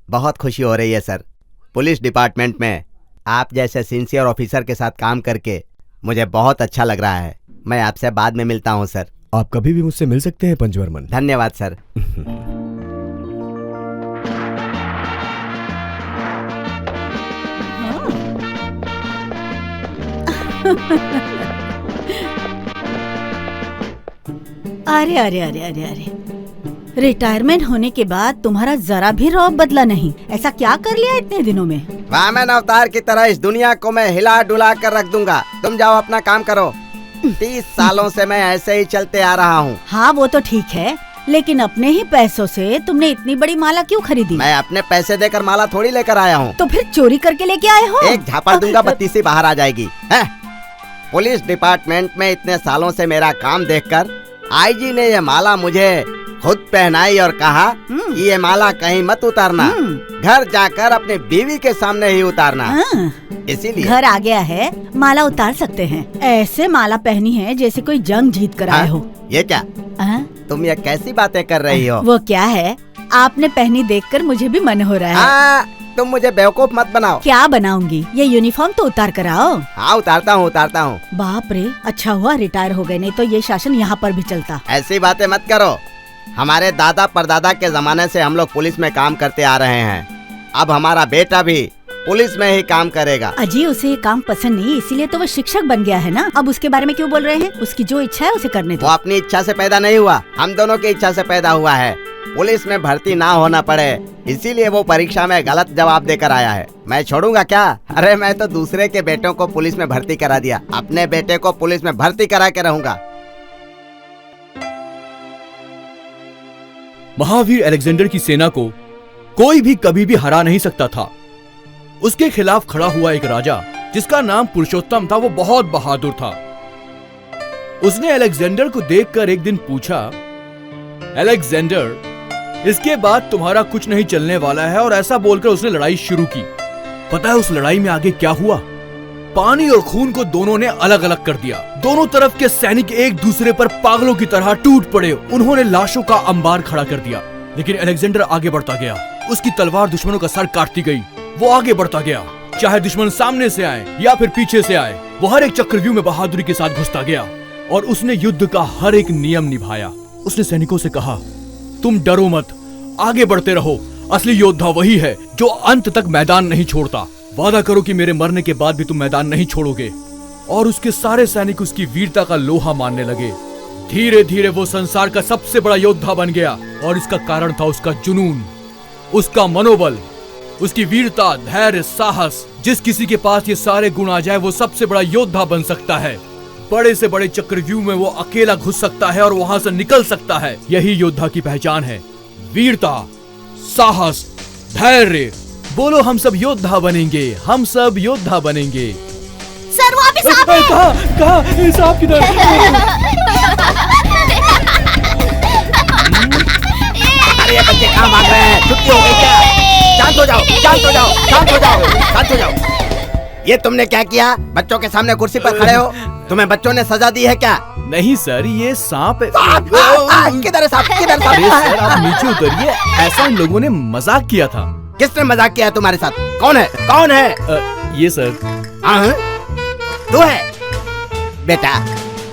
बहुत खुशी हो रही है सर। पुलिस डिपार्टमेंट में आप जैसे सिंसियर ऑफिसर के साथ काम करके मुझे बहुत अच्छा लग रहा है। मैं आपसे बाद में मिलता हूँ सर। आप कभी भी मुझसे मिल सकते हैं पंचवर्मन। धन्यवाद सर। अरे अरे अरे अरे अरे, रिटायरमेंट होने के बाद तुम्हारा जरा भी रौब बदला नहीं। ऐसा क्या कर लिया इतने दिनों में? वामन अवतार की तरह इस दुनिया को मैं हिला डुला कर रख दूंगा। तुम जाओ अपना काम करो। 30 सालों से मैं ऐसे ही चलते आ रहा हूँ। हाँ वो तो ठीक है, लेकिन अपने ही पैसों से तुमने इतनी बड़ी माला क्यों खरीदी? मैं अपने पैसे देकर माला थोड़ी लेकर आया हूँ। तो फिर चोरी करके लेके आए हो? एक झापड़ दूंगा, बत्ती सी बाहर आ जाएगी। पुलिस डिपार्टमेंट में इतने सालों से मेरा काम देखकर आईजी ने ये माला मुझे खुद पहनाई और कहा कि ये माला कहीं मत उतारना, घर जाकर अपने बीवी के सामने ही उतारना। इसीलिए घर आ गया है, माला उतार सकते हैं। ऐसे माला पहनी है जैसे कोई जंग जीत कर आए हो। ये क्या? तुम ये कैसी बातें कर रही हो? वो क्या है, आपने पहनी देखकर मुझे भी मन हो रहा है। तुम मुझे बेवकूफ मत बनाओ। क्या बनाऊंगी? ये यूनिफॉर्म तो उतार कर आओ। हाँ उतारता हूँ उतारता हूँ। बाप रे, अच्छा हुआ रिटायर हो गए, नहीं तो ये शासन यहाँ पर भी चलता। ऐसी बातें मत करो। हमारे दादा परदादा के जमाने से हम लोग पुलिस में काम करते आ रहे हैं। अब हमारा बेटा भी पुलिस में ही काम करेगा। अजी उसे ये काम पसंद नहीं, इसीलिए तो वो शिक्षक बन गया है ना। अब उसके बारे में क्यों बोल रहे हैं? उसकी जो इच्छा है उसे करने दो। वो अपनी इच्छा से पैदा नहीं हुआ, हम दोनों की इच्छा से पैदा हुआ है। पुलिस में भर्ती ना होना पड़े, इसीलिए वो परीक्षा में गलत जवाब देकर आया है। मैं छोड़ूंगा क्या? अरे मैं तो दूसरे के बेटों को पुलिस में भर्ती करा दिया, अपने बेटे को पुलिस में भर्ती करा के रहूंगा। महावीर अलेक्जेंडर की सेना को कोई भी कभी भी हरा नहीं सकता था। उसके खिलाफ खड़ा हुआ एक राजा जिसका नाम पुरुषोत्तम था, वो बहुत बहादुर था। उसने अलेक्जेंडर को देखकर एक दिन पूछा, अलेक्जेंडर, इसके बाद तुम्हारा कुछ नहीं चलने वाला है। और ऐसा बोलकर उसने लड़ाई शुरू की। पता है उस लड़ाई में आगे क्या हुआ? पानी और खून को दोनों ने अलग अलग कर दिया। दोनों तरफ के सैनिक एक दूसरे पर पागलों की तरह टूट पड़े। उन्होंने लाशों का अंबार खड़ा कर दिया, लेकिन अलेक्जेंडर आगे बढ़ता गया। उसकी तलवार दुश्मनों का सर काटती गई। वो आगे बढ़ता गया, चाहे दुश्मन सामने से आए या फिर पीछे से आए। वो हर एक चक्रव्यूह में बहादुरी के साथ घुसता गया और उसने युद्ध का हर एक नियम निभाया। उसने सैनिकों से कहा, तुम डरो मत, आगे बढ़ते रहो। असली योद्धा वही है जो अंत तक मैदान नहीं छोड़ता। वादा करो कि मेरे मरने के बाद भी तुम मैदान नहीं छोड़ोगे। और उसके सारे सैनिक उसकी वीरता का लोहा मानने लगे। धीरे धीरे वो संसार का सबसे बड़ा योद्धा बन गया। और इसका कारण था उसका जुनून, उसका मनोबल, उसकी वीरता, धैर्य, साहस। जिस किसी के पास ये सारे गुण आ जाए वो सबसे बड़ा योद्धा बन सकता है। बड़े से बड़े चक्रव्यूह में वो अकेला घुस सकता है और वहां से निकल सकता है। यही योद्धा की पहचान है, वीरता, साहस, धैर्य। बोलो, हम सब योद्धा बनेंगे, हम सब योद्धा बनेंगे। सर वहाँ पे सांप है। कहाँ सांप किधर? अरे ये बच्चे कहाँ भाग रहे हैं? छुट्टी हो गई क्या? शांत हो जाओ, शांत हो जाओ, शांत हो जाओ, शांत हो जाओ। ये तुमने क्या किया? बच्चों के सामने कुर्सी पर खड़े हो। तुम्हें बच्चों ने सजा दी है क्या? नहीं सर, ये सांप है। किधर है सांप? किधर सांप? सर आप नीचे उतरिए, ऐसा इन लोगों ने मजाक किया था। किसने मजाक किया है तुम्हारे साथ? कौन है? कौन है? ये सर। तू है? बेटा,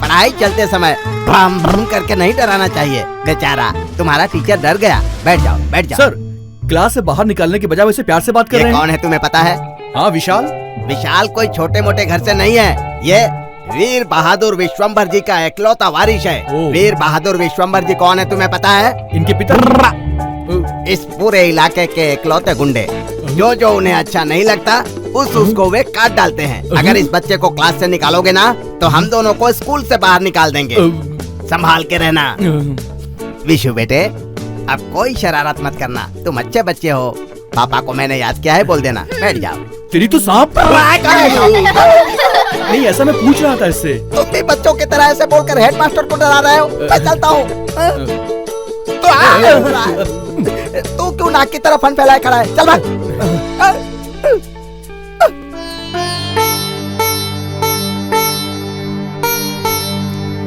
पढ़ाई चलते समय भ्रम भ्रम करके नहीं डराना चाहिए। बेचारा तुम्हारा टीचर डर गया। बैठ जाओ, बैठ जाओ। सर, क्लास से बाहर निकालने के बजाय वैसे प्यार से बात कर रहे हैं। कौन है तुम्हें पता है? हाँ, विशाल। विशाल कोई छोटे मोटे घर से नहीं है। ये वीर बहादुर विश्वम्भर जी का इकलौता वारिस है। वीर बहादुर विश्वम्भर जी कौन है तुम्हें पता है? इनके पिता। इस पूरे इलाके के इकलौते गुंडे। जो उन्हें अच्छा नहीं लगता उसको वे काट डालते हैं। अगर इस बच्चे को क्लास से निकालोगे ना तो हम दोनों को स्कूल से बाहर निकाल देंगे। संभाल के रहना। विशु बेटे, अब कोई शरारत मत करना। तुम अच्छे बच्चे हो। पापा को मैंने याद किया है, बोल देना। बैठ जाओ। तेरी तो सांप। नहीं, ऐसा मैं पूछ रहा था इससे। तुम भी बच्चों की तरह ऐसे बोलकर हेडमास्टर को डरा रहे हो। मैं चलता हूँ। तू क्यों नाक की तरफ फन फैलाए खड़ा है? चल भाग।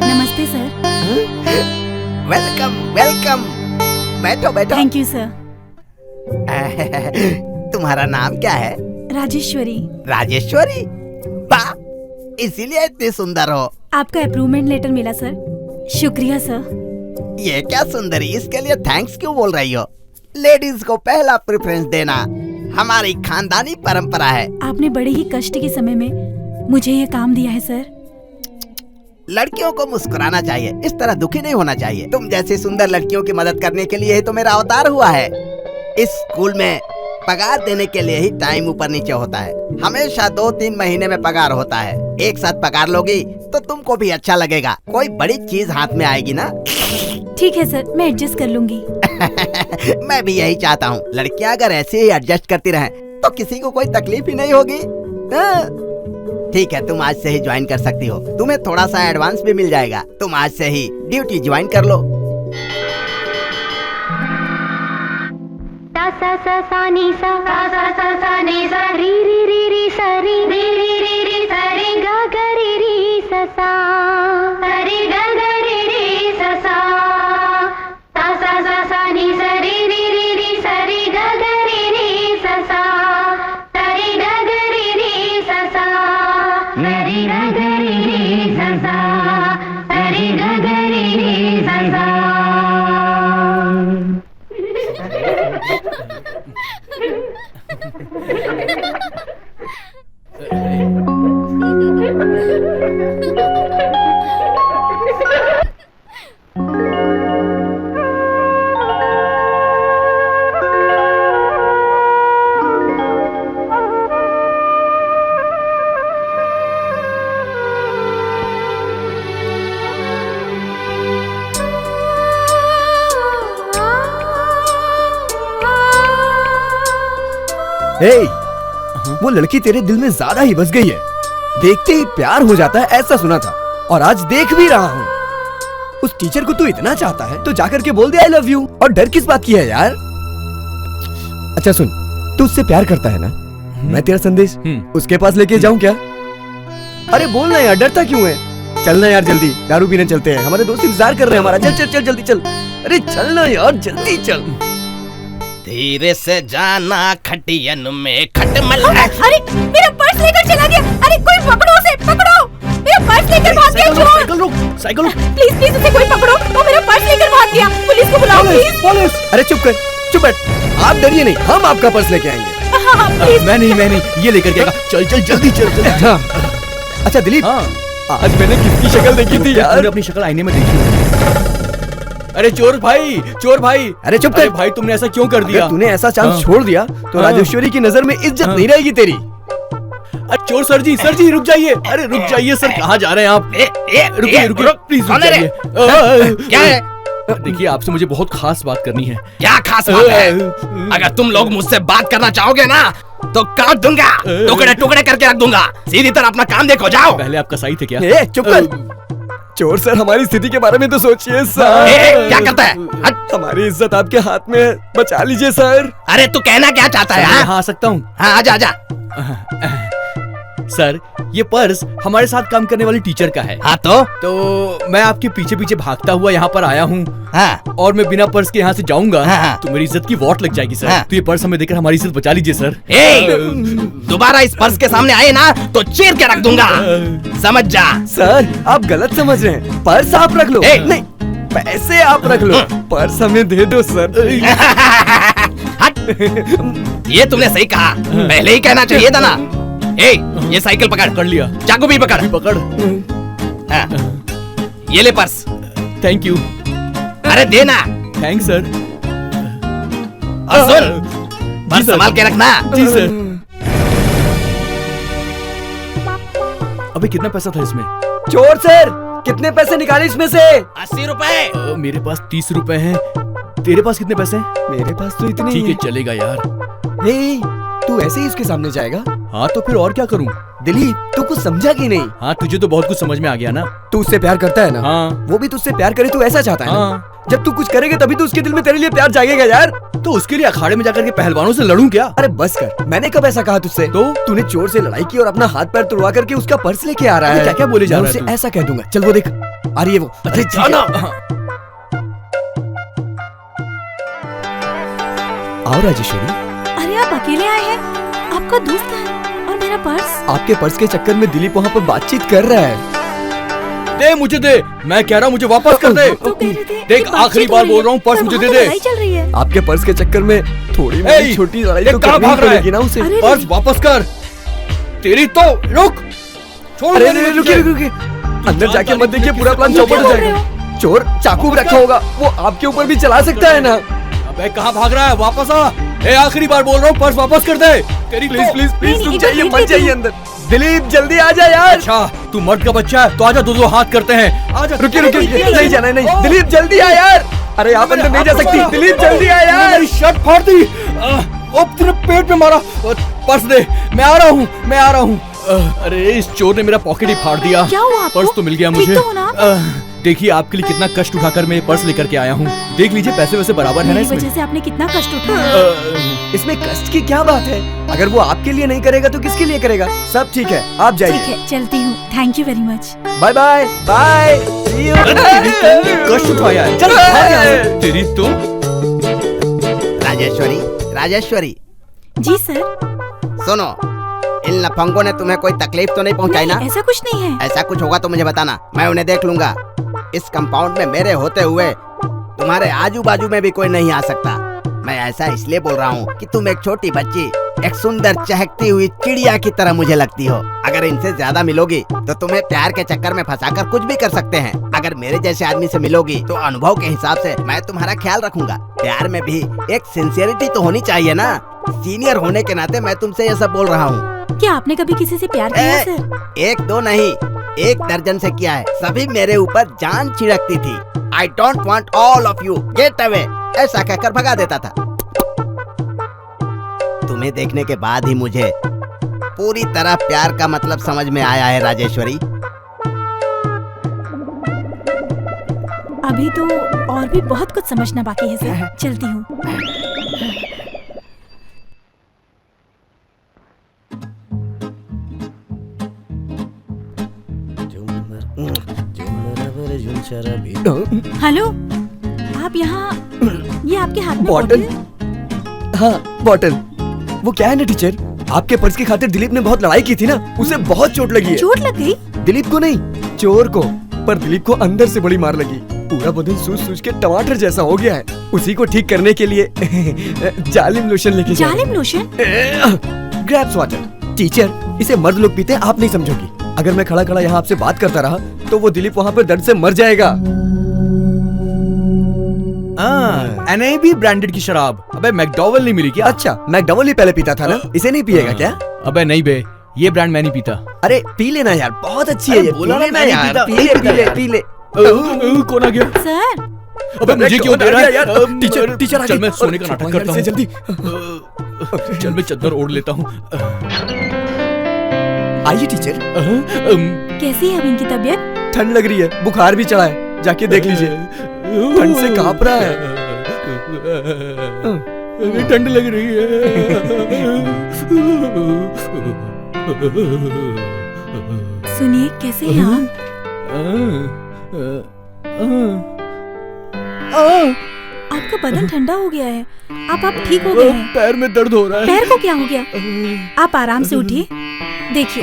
नमस्ते सर। Welcome welcome. बैठो बैठो। Thank you sir. तुम्हारा नाम क्या है? राजेश्वरी। राजेश्वरी? वाह, इसीलिए इतनी सुंदर हो। आपका अप्रूवमेंट लेटर मिला सर। शुक्रिया सर। ये क्या सुंदरी, इसके लिए थैंक्स क्यों बोल रही हो? लेडीज को पहला प्रेफरेंस देना हमारी खानदानी परंपरा है। आपने बड़े ही कष्ट के समय में मुझे ये काम दिया है सर। लड़कियों को मुस्कुराना चाहिए, इस तरह दुखी नहीं होना चाहिए। तुम जैसी सुंदर लड़कियों की मदद करने के लिए ही तो मेरा अवतार हुआ है। इस स्कूल में पगार देने के लिए ही टाइम ऊपर नीचे होता है। हमेशा 2-3 महीने में पगार होता है। एक साथ पगार लोगी तो तुमको भी अच्छा लगेगा, कोई बड़ी चीज हाथ में आएगी ना। ठीक है सर, मैं एडजस्ट कर लूंगी। मैं भी यही चाहता हूँ, लड़कियाँ अगर ऐसे ही एडजस्ट करती रहें तो किसी को कोई तकलीफ ही नहीं होगी। ठीक है, तुम आज से ही ज्वाइन कर सकती हो। तुम्हें थोड़ा सा एडवांस भी मिल जाएगा। तुम आज से ही ड्यूटी ज्वाइन कर लो। सा सा सा नी सा सा सा सा नी सा री री री री सा री री री री री सा री गा गा री री सा सा री गा गा री री सा सा नी सा री री री री सा री गा गा री री सा री गा गा री री सा री गा गा री री सा री गा गा री री सा। हे, वो लड़की तेरे दिल में ज्यादा ही बस गई है। देखते ही प्यार हो जाता है, ऐसा सुना था, और आज देख भी रहा हूँ। उस टीचर को तू इतना चाहता है तो जाकर के बोल दे आई लव यू। और डर किस बात की है यार? अच्छा सुन, तू उससे प्यार करता है ना? मैं तेरा संदेश उसके पास लेके जाऊं क्या? अरे बोल ना यार, डरता क्यों है? चलना यार जल्दी, दारू पीने चलते हैं। हमारे दोस्त इंतजार कर रहे हैं हमारा। चल चल चल जल्दी चल। अरे चलना यार, जल्दी चल। धीरे से जाना खटियन में खटमल। अरे मेरा पर्स लेकर चला गया। अरे कोई पकड़ो उसे, पकड़ो। मेरा पर्स लेकर भाग गया चोर। साइकिल रोक, साइकिल रोक। प्लीज उसे कोई पकड़ो। वो मेरा पर्स लेकर भाग गया। पुलिस को बुलाओ प्लीज। पुलिस! अरे चुप कर, चुप बैठ। आप डरिए नहीं, हम आपका पर्स लेके आएंगे। हाँ, प्लीज। मैं नहीं, ये लेकर के आएगा। चल चल जल्दी चल। हाँ। अच्छा दिलीप, आज मैंने किसकी शक्ल देखी थी यार? अपनी शक्ल आईने में देखी। अरे चोर भाई। अरे चुप कर भाई, तुमने ऐसा क्यों कर दिया? तूने ऐसा चांस छोड़ दिया तो राजेश्वरी की नजर में इज्जत नहीं रहेगी तेरी। चोर सर जी रुक जाइए। अरे रुक जाइए सर, कहाँ जा रहे हैं आप? रुकिए प्लीज रुक जाइए। क्या है? देखिए, आपसे मुझे बहुत खास बात करनी है। क्या खास बात है? अगर तुम लोग मुझसे बात करना चाहोगे ना तो काट दूंगा, टुकड़े टुकड़े करके रख दूंगा। सीधी तरह अपना काम देखो, जाओ। पहले आपका सही थे क्या? चुप कर। चोर सर, हमारी स्थिति के बारे में तो सोचिए सर। क्या करता है? हमारी इज्जत आपके हाथ में, बचा लीजिए सर। अरे तू कहना क्या चाहता है? हाँ आ सकता हूँ। हाँ आजा। सर, ये पर्स हमारे साथ काम करने वाली टीचर का है। हाँ तो मैं आपके पीछे पीछे भागता हुआ यहाँ पर आया हूँ। हाँ। और मैं बिना पर्स के यहाँ से जाऊंगा हाँ। तो मेरी इज्जत की वॉट लग जाएगी सर। हाँ। तो ये पर्स हमें देकर हमारी इज्जत बचा लीजिए सर। दोबारा इस पर्स के सामने आए ना तो चीर के रख दूंगा, समझ जा। सर आप गलत समझ रहे हैं, पर्स आप रख लो। नहीं, पैसे आप रख लो, पर्स हमें दे दो सर। ये तुमने सही कहा, पहले ही कहना चाहिए था ना। ये साइकिल पकड़। कर लिया। चाकू भी पकड़। हाँ। ये ले पर्स। Thank you. अरे देना। Thanks sir. और सुन, पर्स संभाल के रखना। जी सर। अबे कितना पैसा था इसमें? चोर सर, कितने पैसे निकाले इसमें से? 80 रुपए। मेरे पास 30 रुपए हैं। तेरे पास कितने पैसे? मेरे पास तो इतने ठीक है, चलेगा यार। तू ऐसे ही उसके सामने जाएगा? हाँ तो फिर और क्या करूँ? दिलीप, तू कुछ समझा कि नहीं? हाँ, तुझे तो बहुत कुछ समझ में आ गया ना। तू उससे प्यार करता है ना? हाँ। वो भी तुझसे प्यार करे, तू ऐसा चाहता है हाँ। ना? जब तू कुछ करेगा तभी तो उसके दिल में तेरे लिए प्यार जागेगा यार। तो उसके लिए अखाड़े में जाकर के पहलवानों से लड़ूं क्या? अरे बस कर, मैंने कब ऐसा कहा तुझसे? तो तूने चोर से लड़ाई की और अपना हाथ पैर तुड़वा करके उसका पर्स लेके आ रहा है। क्या क्या बोले जा रहा है? मैं ऐसा कह दूंगा। चल वो देख, आ रही है वो। अरे जाना। आओ राजेश्वरी। अरे आप अकेले आए हैं? आपका दोस्त है और मेरा पर्स? आपके पर्स के चक्कर में दिलीप वहाँ पर बातचीत कर रहा है। दे मुझे दे, मैं कह रहा हूँ मुझे वापस कर दे। तो कह रहे थे देख कि आखिरी बातचीत बार हो रही बोल रहा हूँ, पर्स है, मुझे पर दे वहाँ तो दे। लड़ाई चल रही है। आपके पर्स के चक्कर में थोड़ी बड़ी छोटी लड़ाई तो कहाँ करनी भाग रहा पड़ेगी ना है? उसे। अरे पर्स वापस कर। तेरी तो रुक, छोड़ अरे मेरी रुकिए मुझे। रुकिए, अंदर जाके मत देखिए, पूरा प्लान चौपट हो जाएगा। चोर चाकू भी रखा होगा, वो आपके ऊपर भी चला सकता है ना। अबे कहाँ भाग रहा है? वापस आ। ए आखिरी बार बोल रहा हूँ, पर्स वापस कर दे। तेरी प्लीज तो- प्लीज प्लीज नहीं, रुक एक जाइए, बार मत देख जाइए लेती अंदर। दिलीप जल्दी आ जा यार। अच्छा तू मर्द का बच्चा है तो आजा, दो हाथ करते हैं। आजा। रुकिए रुकिए, नहीं जाना है, नहीं। दिलीप जल्दी आ यार। अरे आप अंदर नहीं जा सकती, दिलीप जल्दी आ यार। मेरी शर्ट फाड़ दी। अब तेरे पेट में मारा। पर्स दे, मैं आ रहा हूँ, मैं आ रहा हूँ। अरे इस चोर ने मेरा पॉकेट ही फाड़ दिया। क्या हुआ आपको? पर्स तो मिल गया ठीक मुझे। तो हो ना आप? देखिए आपके लिए कितना कष्ट उठाकर मैं ये पर्स लेकर के आया हूँ। देख लीजिए पैसे वैसे बराबर है ना मेरी इसमें। वजह से आपने कितना कष्ट उठाया। इसमें कष्ट की क्या बात है? अगर वो आपके लिए नहीं करेगा तो किसके लिए करेगा? सब ठीक है, आप ठीक जाइए। है, चलती हूँ। Thank you very much. Bye bye bye. कष्ट उठाया है। चल भाग यहाँ से। तेरी तो राजेश्वरी, राजेश्वरी जी सर। सुनो, इन लफंगों ने तुम्हें कोई तकलीफ तो नहीं पहुंचाई ना? नहीं, ऐसा कुछ नहीं है। ऐसा कुछ होगा तो मुझे बताना, मैं उन्हें देख लूंगा। इस कंपाउंड में मेरे होते हुए तुम्हारे आजू बाजू में भी कोई नहीं आ सकता। मैं ऐसा इसलिए बोल रहा हूँ कि तुम एक छोटी बच्ची, एक सुंदर चहकती हुई चिड़िया की तरह मुझे लगती हो। अगर इनसे ज्यादा मिलोगी तो तुम्हें प्यार के चक्कर में फंसाकर कुछ भी कर सकते हैं। अगर मेरे जैसे आदमी से मिलोगी तो अनुभव के हिसाब से मैं तुम्हारा ख्याल रखूंगा। प्यार में भी एक सिंसियरिटी तो होनी चाहिए ना। सीनियर होने के नाते मैं तुमसे ये सब बोल रहा हूँ। क्या आपने कभी किसी से प्यार किया है सर? एक दो नहीं, 1 दर्जन से किया है। सभी मेरे ऊपर जान छिड़कती थी। I don't want all of you, get away, ऐसा कहकर भगा देता था। तुम्हें देखने के बाद ही मुझे पूरी तरह प्यार का मतलब समझ में आया है राजेश्वरी। अभी तो और भी बहुत कुछ समझना बाकी है सर। चलती हूँ। हेलो, आप यहाँ? ये आपके हाथ में बॉटल? हाँ बॉटल। वो क्या है ना टीचर, आपके पर्स की खातिर दिलीप ने बहुत लड़ाई की थी ना, उसे बहुत चोट लगी है। चोट लग गई? दिलीप को नहीं, चोर को। पर दिलीप को अंदर से बड़ी मार लगी, पूरा बदन सूज सूज के टमाटर जैसा हो गया है। उसी को ठीक करने के लिए जालिम लोशन लेके जा रहे जालिम लोशन? हैं। Grasps water. टीचर, इसे मर्द लोग पीते हैं, आप नहीं समझोगी। अगर मैं खड़ा खड़ा यहाँ आपसे बात करता रहा तो वो दिलीप वहाँ पर दर्द से मर जाएगा। NAB ब्रांडेड की शराब। अबे मैकडॉवेल नहीं मिली क्या? अच्छा, मैकडॉवेल ही पहले पीता था ना, इसे नहीं पिएगा क्या? अबे नहीं बे, ये ब्रांड मैं नहीं पीता। अरे पी लेना यार, बहुत अच्छी है अरे ये। बोला पी ना लेना मैं नहीं यार, पीता। पी ले पी ले पी ले। कौन आ गया? सर, अबे मुझे क्यों दे रहा है यार? टीचर टीचर, चल मैं सोने का नाटक करता हूँ। जल्दी। चल मैं चादर ओढ़ लेता हूँ। आइए टीचर। कैसी है अब इनकी तबीयत? ठंड लग रही है, बुखार भी चढ़ा है, जाके देख लीजिए। ठंड से कांप रहा है। ठंड लग रही है। सुनिए, कैसे हैं आप? आपका बदन ठंडा हो गया है। आप ठीक हो गए हैं? पैर में दर्द हो रहा है। पैर को क्या हो गया? आप आराम से उठिए। देखिए,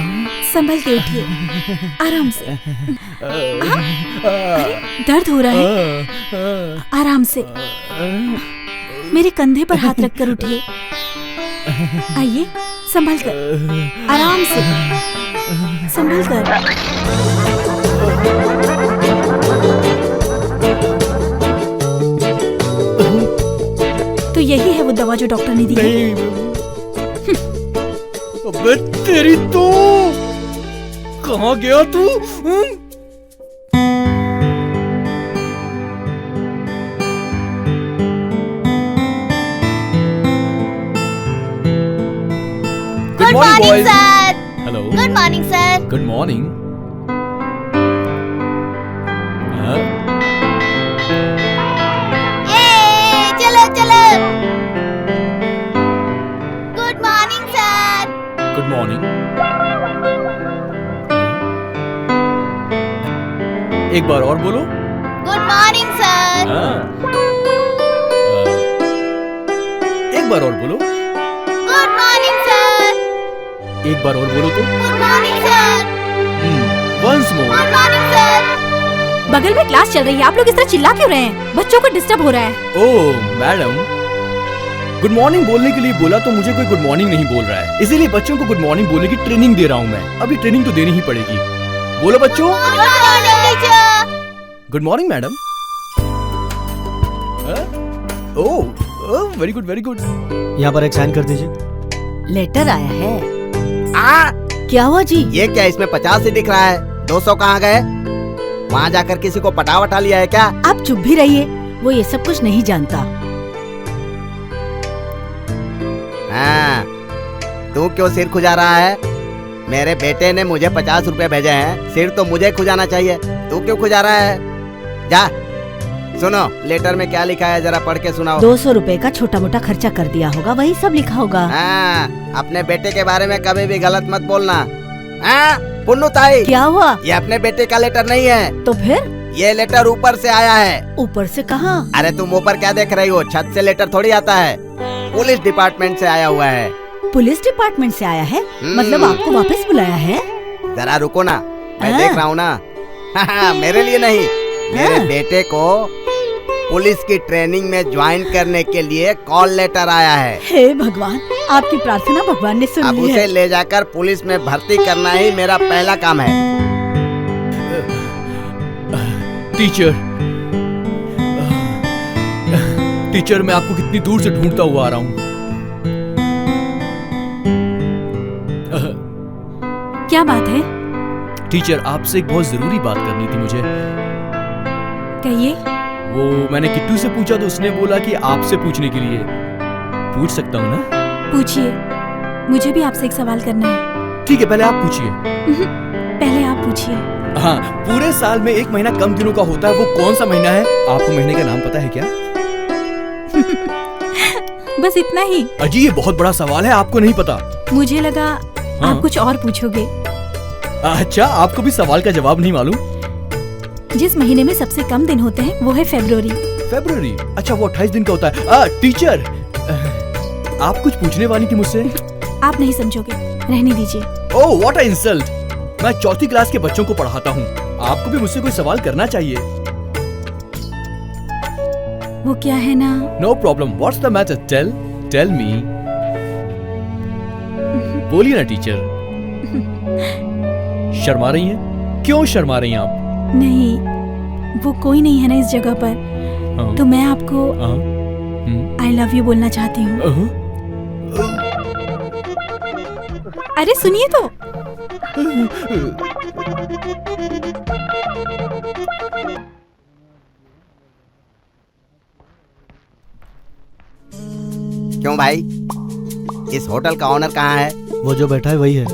संभल के उठिए, आराम से। अरे, दर्द हो रहा है? आराम से मेरे कंधे पर हाथ रखकर उठिए। आइए, संभल कर, आराम से, संभल कर। तो यही है वो दवा जो डॉक्टर ने दी है। अबे तेरी तो, कहाँ गया तू? Good morning sir. Hello. Good morning sir. Good morning. ये चलो चलो। Good morning sir. Good morning. एक बार और बोलो। Good morning sir. एक एक बार और बोलो। Good morning sir. एक बार और बोलो तो। Good morning sir. Once more. Good morning sir. बगल में क्लास चल रही है, आप लोग इस तरह चिल्ला क्यों रहे हैं? बच्चों को डिस्टर्ब हो रहा है। ओह मैडम, गुड मॉर्निंग बोलने के लिए बोला तो मुझे कोई गुड मॉर्निंग नहीं बोल रहा है, इसीलिए बच्चों को गुड मॉर्निंग बोलने की ट्रेनिंग दे रहा हूँ मैं। अभी ट्रेनिंग तो देनी ही पड़ेगी। बोलो बच्चों। Good morning madam. Oh very good very good. यहाँ पर एक साइन कर दीजिए। लेटर आया है। आ, क्या हुआ जी? ये क्या, इसमें 50 ही दिख रहा है, 200 कहाँ गए? वहाँ जाकर किसी को पटा लिया है क्या? आप चुप भी रहिए, वो ये सब कुछ नहीं जानता। हाँ, तू क्यों सिर खुजा रहा है? मेरे बेटे ने मुझे 50 रुपए भेजे हैं, सिर तो मुझे खुजाना चाहिए, तू क्यों खुजा रहा है? जा, सुनो लेटर में क्या लिखा है, जरा पढ़ के सुनाओ। 200 रुपए का छोटा मोटा खर्चा कर दिया होगा, वही सब लिखा होगा। हाँ, अपने बेटे के बारे में कभी भी गलत मत बोलना। हाँ, पुन्नू ताई, क्या हुआ? ये अपने बेटे का लेटर नहीं है, तो फिर? ये लेटर ऊपर से आया है। ऊपर से कहाँ? अरे तुम ऊपर क्या देख रही हो, छत से लेटर थोड़ी आता है, पुलिस डिपार्टमेंट से आया हुआ है। पुलिस डिपार्टमेंट से आया है? मतलब आपको वापस बुलाया है? जरा रुको ना, मैं हाँ। देख रहा हूँ ना। मेरे लिए नहीं, मेरे हाँ। बेटे को पुलिस की ट्रेनिंग में ज्वाइन करने के लिए कॉल लेटर आया है। हे भगवान, आपकी प्रार्थना भगवान ने सुन अब ली उसे है। ले जाकर पुलिस में भर्ती करना ही मेरा पहला काम है। टीचर, टीचर मैं आपको कितनी दूर से ढूंढता हुआ आ रहा हूँ। क्या बात है? टीचर, आपसे एक बहुत जरूरी बात करनी थी मुझे। कहिए। वो मैंने किट्टू से पूछा तो उसने बोला कि आपसे पूछने के लिए। पूछ सकता हूँ ना? पूछिए, मुझे भी आपसे एक सवाल करना है। ठीक है, पहले आप पूछिए। पहले आप पूछिए। हाँ, पूरे साल में एक महीना कम दिनों का होता है, वो कौन सा महीना है? आपको महीने का नाम पता है क्या? बस इतना ही? अजी, ये बहुत बड़ा सवाल है, आपको नहीं पता? मुझे लगा हाँ। आप कुछ और पूछोगे। अच्छा, आपको भी सवाल का जवाब नहीं मालूम? जिस महीने में सबसे कम दिन होते हैं वो है फरवरी। फरवरी? अच्छा, वो 28 दिन का होता है। टीचर, आप कुछ पूछने वाली थी मुझसे? आप नहीं समझोगे, रहने दीजिए। ओह, व्हाट अ इंसल्ट! मैं 4th क्लास के बच्चों को पढ़ाता हूँ, आपको भी मुझसे कोई सवाल करना चाहिए। वो क्या है ना? No problem, what's the matter? Tell me. बोलिए ना टीचर। शर्मा रही हैं? क्यों शर्मा रही हैं आप? नहीं, वो कोई नहीं है ना इस जगह पर, हाँ। तो मैं आपको हाँ। आई लव यू बोलना चाहती हूँ। अरे सुनिए तो। क्यों भाई, इस होटल का ऑनर कहाँ है? वो जो बैठा है वही है।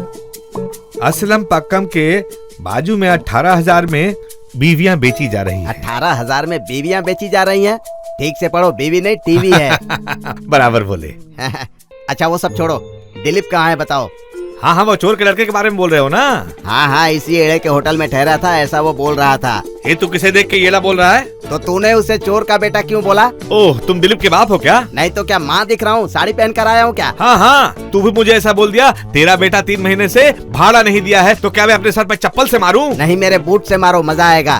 असलम पक्कम के बाजू में 18,000 में बीवियां बेची जा रही हैं। 18,000 में बीवियां बेची जा रही हैं? ठीक से पढ़ो, बीवी नहीं टीवी है। बराबर बोले। अच्छा वो सब छोड़ो, दिलीप कहाँ है बताओ? हाँ हाँ, वो चोर के लड़के के बारे में बोल रहे हो ना? हाँ हाँ, इसी एड़े के होटल में ठहरा था, ऐसा वो बोल रहा था। ये तू किसे देख के येला बोल रहा है? तो तूने उसे चोर का बेटा क्यों बोला? ओह, तुम दिलीप के बाप हो क्या? नहीं तो क्या, माँ दिख रहा हूँ, साड़ी पहन कर आया हूँ क्या? हाँ हाँ, तू भी मुझे ऐसा बोल दिया। तेरा बेटा 3 महीने से भाड़ा नहीं दिया है, तो क्या मैं अपने सर पे चप्पल से मारूं? नहीं, मेरे बूट से मारो, मजा आएगा।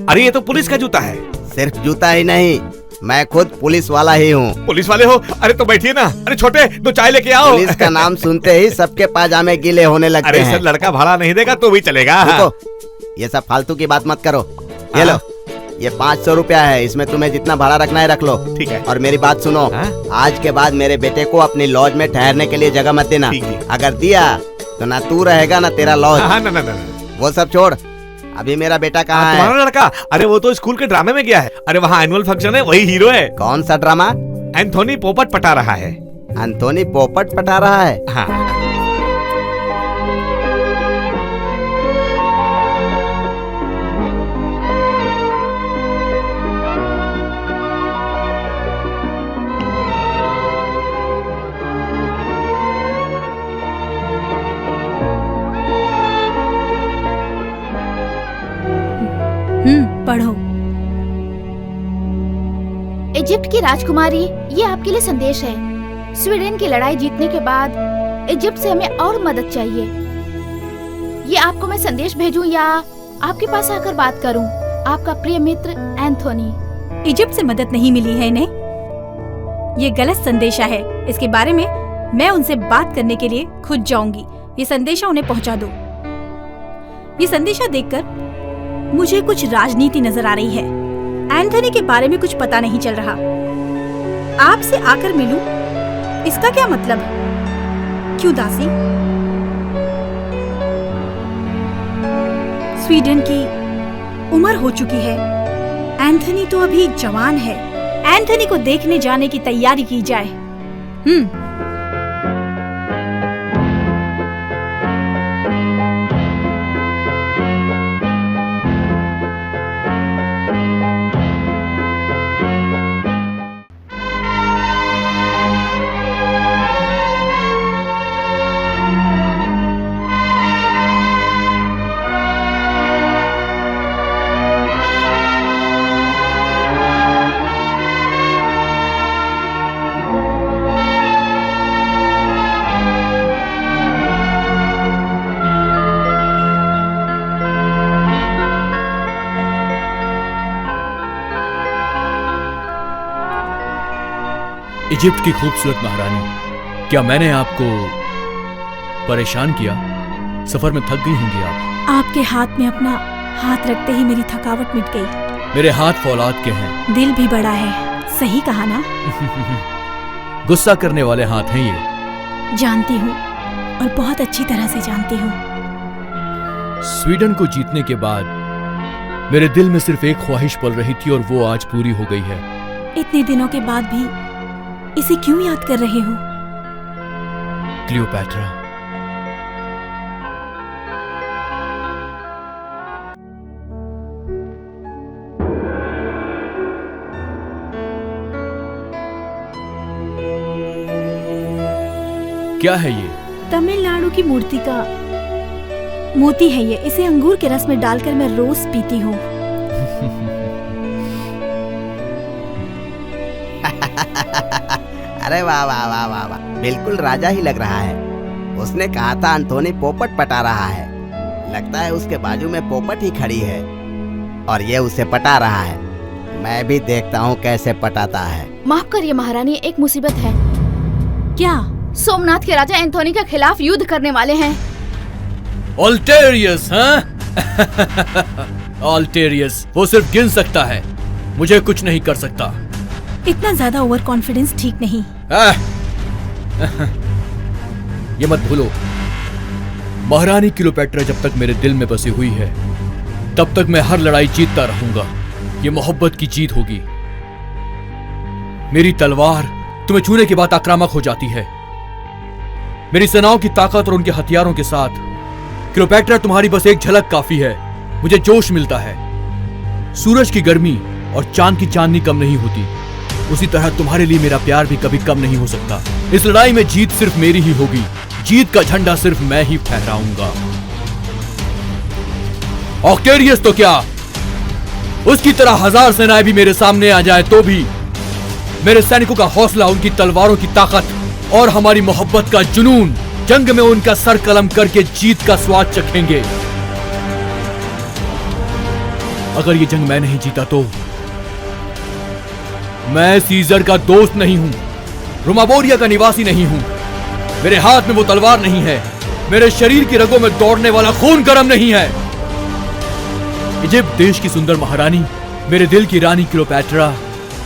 अरे ये तो पुलिस का जूता है। सिर्फ जूता ही नहीं, मैं खुद पुलिस वाला ही हूँ। पुलिस वाले हो? अरे तो बैठिए ना। अरे छोटे, 2 चाय लेके आओ। पुलिस का नाम सुनते ही सबके पाजामे गीले होने लगते अरे हैं। सर, लड़का भाड़ा नहीं देगा तो भी चलेगा। रुको, ये सब फालतू की बात मत करो। ये लो, ये 500 रुपया है, इसमें तुम्हें जितना भाड़ा रखना है रख लो। ठीक है। और मेरी बात सुनो, हाँ? आज के बाद मेरे बेटे को अपनी लॉज में ठहरने के लिए जगह मत देना। ठीक है। अगर दिया तो ना तू रहेगा ना तेरा लॉज। हाँ, ना ना ना। वो सब छोड़, अभी मेरा बेटा कहाँ है? तुम्हारा लड़का? अरे वो तो स्कूल के ड्रामे में गया है। अरे वहाँ एनुअल फंक्शन है, वही हीरो है। कौन सा ड्रामा? एंथोनी पोपट पटा रहा है। एंथोनी पोपट पटा रहा है? हाँ। पढ़ो। इजिप्ट की राजकुमारी, ये आपके लिए संदेश है। स्वीडन की लड़ाई जीतने के बाद इजिप्ट से हमें और मदद चाहिए। ये आपको मैं संदेश भेजूं या आपके पास आकर बात करूं? आपका प्रिय मित्र एंथोनी। इजिप्ट से मदद नहीं मिली है इन्हें। ये गलत संदेशा है। इसके बारे में मैं उनसे बात करने के लिए खुद जाऊंगी। ये संदेशा उन्हें पहुंचा दो। ये संदेशा देखकर मुझे कुछ राजनीति नजर आ रही है। एंथोनी के बारे में कुछ पता नहीं चल रहा। आपसे आकर मिलूं, इसका क्या मतलब? क्यों दासी? स्वीडन की उम्र हो चुकी है। एंथोनी तो अभी जवान है। एंथोनी को देखने जाने की तैयारी की जाए। इजिप्ट की खूबसूरत महारानी, क्या मैंने आपको परेशान किया? सफर में थक गई होंगी आप। आपके हाथ में अपना हाथ रखते ही मेरी थकावट मिट गई। मेरे हाथ फौलाद के हैं। दिल भी बड़ा है। सही कहा ना? गुस्सा करने वाले हाथ हैं ये। जानती हूँ, और बहुत अच्छी तरह से जानती हूँ। स्वीडन को जीतने के बाद मेरे दिल में सिर्फ एक ख्वाहिश पल रही थी और वो आज पूरी हो गई है। इतने दिनों के बाद भी इसे क्यों याद कर रहे हो? क्लियोपैट्रा। क्या है ये? तमिलनाडु की मूर्ति का मोती है ये। इसे अंगूर के रस में डालकर मैं रोज पीती हूँ। अरे वाह वाह वाह वाह वाह, बिल्कुल राजा ही लग रहा है। उसने कहा था एंथोनी पोपट पटा रहा है। लगता है उसके बाजू में पोपट ही खड़ी है और ये उसे पटा रहा है। मैं भी देखता हूँ कैसे पटाता है। माफ करिए महारानी, एक मुसीबत है। क्या? सोमनाथ के राजा एंथोनी के खिलाफ युद्ध करने वाले हैं। ऑल्टेरियस, हाँ? ऑल्टेरियस, वो सिर्फ गिन सकता है, मुझे कुछ नहीं कर सकता। इतना ज्यादा ओवर कॉन्फिडेंस ठीक नहीं। ये मत भूलो, महारानी क्लियोपैट्रा जब तक मेरे दिल में बसी हुई है तब तक मैं हर लड़ाई जीतता रहूंगा। ये मोहब्बत की जीत होगी। मेरी तलवार तुम्हें छूने के बाद आक्रामक हो जाती है। मेरी सेनाओं की ताकत और उनके हथियारों के साथ क्लियोपैट्रा तुम्हारी बस एक झलक काफी है। मुझे जोश मिलता है। सूरज की गर्मी और चांद की चांदनी कम नहीं होती, उसी तरह तुम्हारे लिए मेरा प्यार भी कभी कम नहीं हो सकता। इस लड़ाई में जीत सिर्फ मेरी ही होगी। जीत का झंडा सिर्फ मैं ही फहराऊंगा। ऑक्टेरियस तो क्या, उसकी तरह 1000 सेनाएं भी मेरे सामने आ जाए तो भी मेरे सैनिकों का हौसला, उनकी तलवारों की ताकत और हमारी मोहब्बत का जुनून जंग में उनका सर कलम करके जीत का स्वाद चखेंगे। अगर ये जंग मैं नहीं जीता तो मैं सीजर का दोस्त नहीं हूं, रोमाबोरिया का निवासी नहीं हूं। मेरे हाथ में वो तलवार नहीं है, मेरे शरीर की रगों में दौड़ने वाला खून गर्म नहीं है। इजिप्ट देश की सुंदर महारानी, मेरे दिल की रानी क्लियोपैट्रा,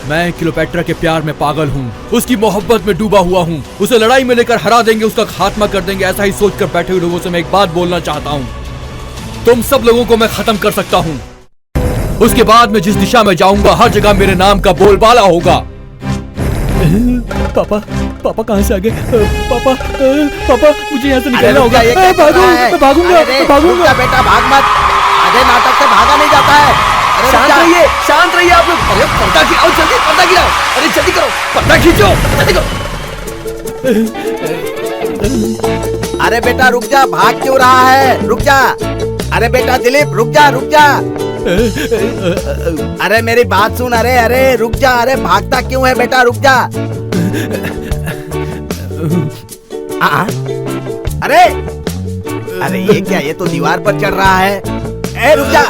मैं क्लियोपैट्रा के प्यार में पागल हूं, उसकी मोहब्बत में डूबा हुआ हूं। उसे लड़ाई में लेकर हरा देंगे, उसका खात्मा कर देंगे। ऐसा ही सोचकर बैठे हुए लोगों से मैं एक बात बोलना चाहता हूं। तुम सब लोगों को मैं खत्म कर सकता हूं। उसके बाद मैं जिस दिशा में जाऊंगा हर जगह मेरे नाम का बोलबाला होगा। पापा, पापा कहां से आ गए? पापा, पापा मुझे यहाँ से निकलना होगा। भागूंगा बेटा, भाग मत। आधे नाटक से भागा नहीं जाता है। शांत रहिए, शांत रहिए आप लोग। अरे पर्दा गिराओ, जल्दी पर्दा गिराओ। अरे जल्दी करो, पर्दा खींचो, जल्दी करो। अरे बेटा रुक जा, भाग क्यों रहा है? रुक जा। अरे बेटा दिलीप रुक जा, रुक जा। अरे मेरी बात सुन, अरे अरे रुक जा, अरे भागता क्यों है बेटा, रुक जा। अरे अरे ये क्या, ये तो दीवार पर चढ़ रहा है। ए रुक जा।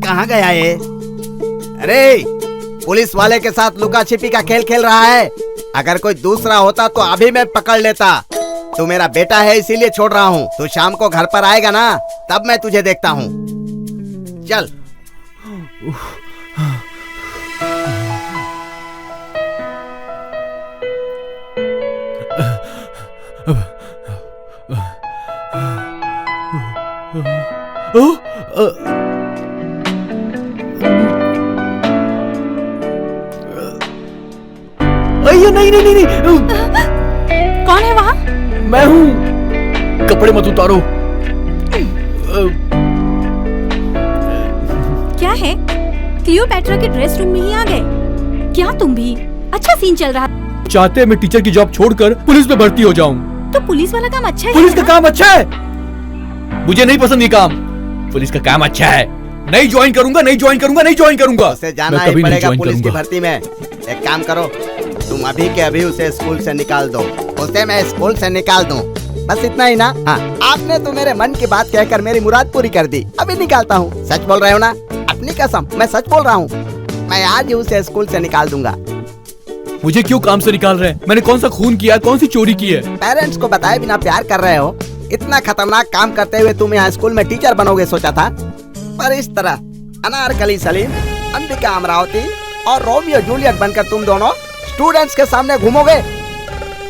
कहाँ गया ये? अरे पुलिस वाले के साथ लुका छिपी का खेल खेल रहा है। अगर कोई दूसरा होता तो अभी मैं पकड़ लेता। तू मेरा बेटा है इसीलिए छोड़ रहा हूँ। तू शाम को घर पर आएगा ना, तब मैं तुझे देखता हूँ। चल। नहीं नहीं नहीं, कौन है वहाँ? मैं हूँ। कपड़े मत उतारो। क्या है? क्लियोपैट्रा के ड्रेस रूम में ही आ गए क्या तुम भी? अच्छा सीन चल रहा। चाहते मैं टीचर की जॉब छोड़कर पुलिस में भर्ती हो जाऊं। तो पुलिस वाला काम अच्छा है। पुलिस का काम अच्छा है? मुझे नहीं पसंद ये काम। पुलिस का काम अच्छा है। नहीं ज्वाइन करूंगा, नहीं ज्वाइन करूंगा, नहीं ज्वाइन करूंगा। उसे जाना ही पड़ेगा पुलिस की भर्ती में। एक काम करो, तुम अभी के अभी उसे स्कूल से निकाल दो। उसे मैं स्कूल से निकाल दूं, बस इतना ही ना? हाँ, आपने तो मेरे मन की बात कहकर मेरी मुराद पूरी कर दी। अभी निकालता हूँ। सच बोल रहे हो ना? अपनी कसम, मैं सच बोल रहा हूँ। मैं आज ही उसे स्कूल से निकाल दूंगा। मुझे क्यों काम से निकाल रहे हैं? मैंने कौन सा खून किया, कौन सी चोरी की है? पेरेंट्स को बताए बिना प्यार कर रहे हो। इतना खतरनाक काम करते हुए तुम यहाँ स्कूल में टीचर बनोगे सोचा था, पर इस तरह अनारकली सलीम, अंबिका अमरावती और रोमियो जूलियट बनकर तुम दोनों स्टूडेंट्स के सामने घूमोगे।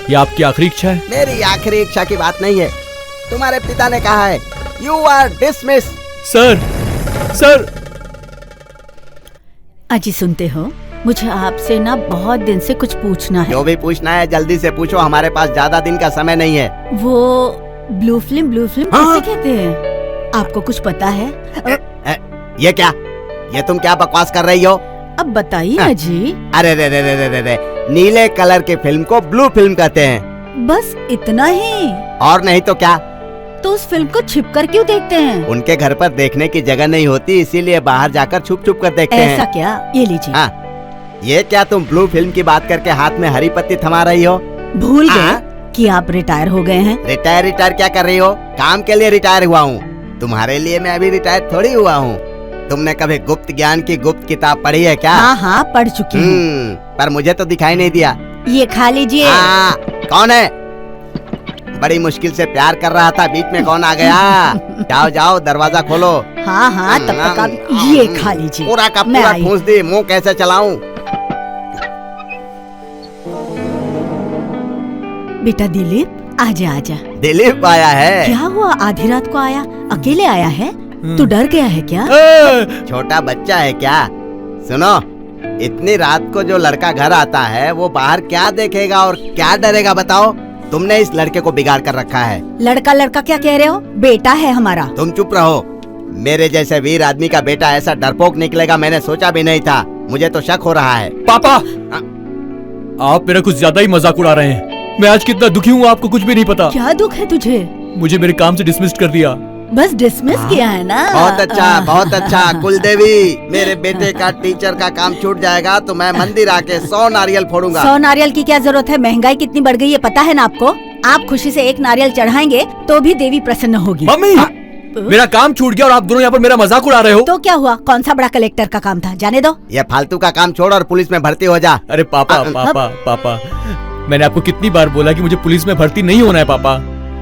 ये आपकी आखिरी इच्छा है? मेरी आखिरी इच्छा की बात नहीं है। तुम्हारे पिता ने कहा है you are dismiss. Sir, sir. अजी सुनते हो, मुझे आपसे ना बहुत दिन से कुछ पूछना है। जो भी पूछना है जल्दी से पूछो, हमारे पास ज्यादा दिन का समय नहीं है। वो ब्लू फिल्म हाँ? किसे कहते हैं? आपको कुछ पता है? ये क्या, ये तुम क्या बकवास कर रही हो? अब बताइए अजी। अरे रे रे रे रे रे, नीले कलर की फिल्म को ब्लू फिल्म कहते हैं। बस इतना ही? और नहीं तो क्या। तो उस फिल्म को छिप कर क्यों देखते हैं? उनके घर पर देखने की जगह नहीं होती, इसीलिए बाहर जाकर छुप छुप कर देखते हैं। ऐसा क्या? ये लीजिए। हाँ, ये क्या तुम ब्लू फिल्म की बात करके हाथ में हरी पत्ती थमा रही हो? भूल गए कि आप रिटायर हो गए हैं? रिटायर क्या कर रही हो? काम के लिए रिटायर हुआ हूँ। तुम्हारे लिए मैं अभी रिटायर थोड़ी हुआ हूँ। तुमने कभी गुप्त ज्ञान की गुप्त किताब पढ़ी है क्या? हाँ हाँ, पढ़ चुकी हूँ। पर मुझे तो दिखाई नहीं दिया। ये खा लीजिए। कौन है? बड़ी मुश्किल से प्यार कर रहा था, बीच में कौन आ गया? जाओ जाओ, दरवाजा खोलो। हाँ हाँ, तब तक आप ये खा लीजिए। पूरा का पूरा ठूंस दी, मुंह कैसे चलाऊं? बेटा दिलीप, आजा आजा। दिलीप आया है? क्या हुआ, आधी रात को आया? अकेले आया है? तू डर गया है क्या? छोटा बच्चा है क्या? सुनो, इतनी रात को जो लड़का घर आता है वो बाहर क्या देखेगा और क्या डरेगा बताओ? तुमने इस लड़के को बिगाड़ कर रखा है। लड़का लड़का क्या कह रहे हो? बेटा है हमारा। तुम चुप रहो। मेरे जैसे वीर आदमी का बेटा ऐसा डरपोक निकलेगा मैंने सोचा भी नहीं था। मुझे तो शक हो रहा है। पापा, आप मेरा कुछ ज्यादा ही मजाक उड़ा रहे हैं। मैं आज कितना दुखी हूँ आपको कुछ भी नहीं पता। क्या दुख है तुझे? मुझे मेरे काम से डिसमिस कर दिया। बस डिसमिस किया है ना? बहुत अच्छा, बहुत अच्छा। कुलदेवी, मेरे बेटे का टीचर का काम छूट जाएगा तो मैं मंदिर आके 100 नारियल फोड़ूंगा। 100 नारियल की क्या जरूरत है? महंगाई कितनी बढ़ गई है पता है ना आपको? आप खुशी से 1 नारियल चढ़ाएंगे तो भी देवी प्रसन्न होगी। मम्मी, मेरा काम छूट गया और आप दोनों यहाँ पर मेरा मजाक उड़ा रहे हो। तो क्या हुआ? कौन सा बड़ा कलेक्टर का काम था? जाने दो। ये फालतू का काम छोड़ और पुलिस में भर्ती हो जा। अरे पापा, पापा, पापा, मैंने आपको कितनी बार बोला कि मुझे पुलिस में भर्ती नहीं होना है पापा।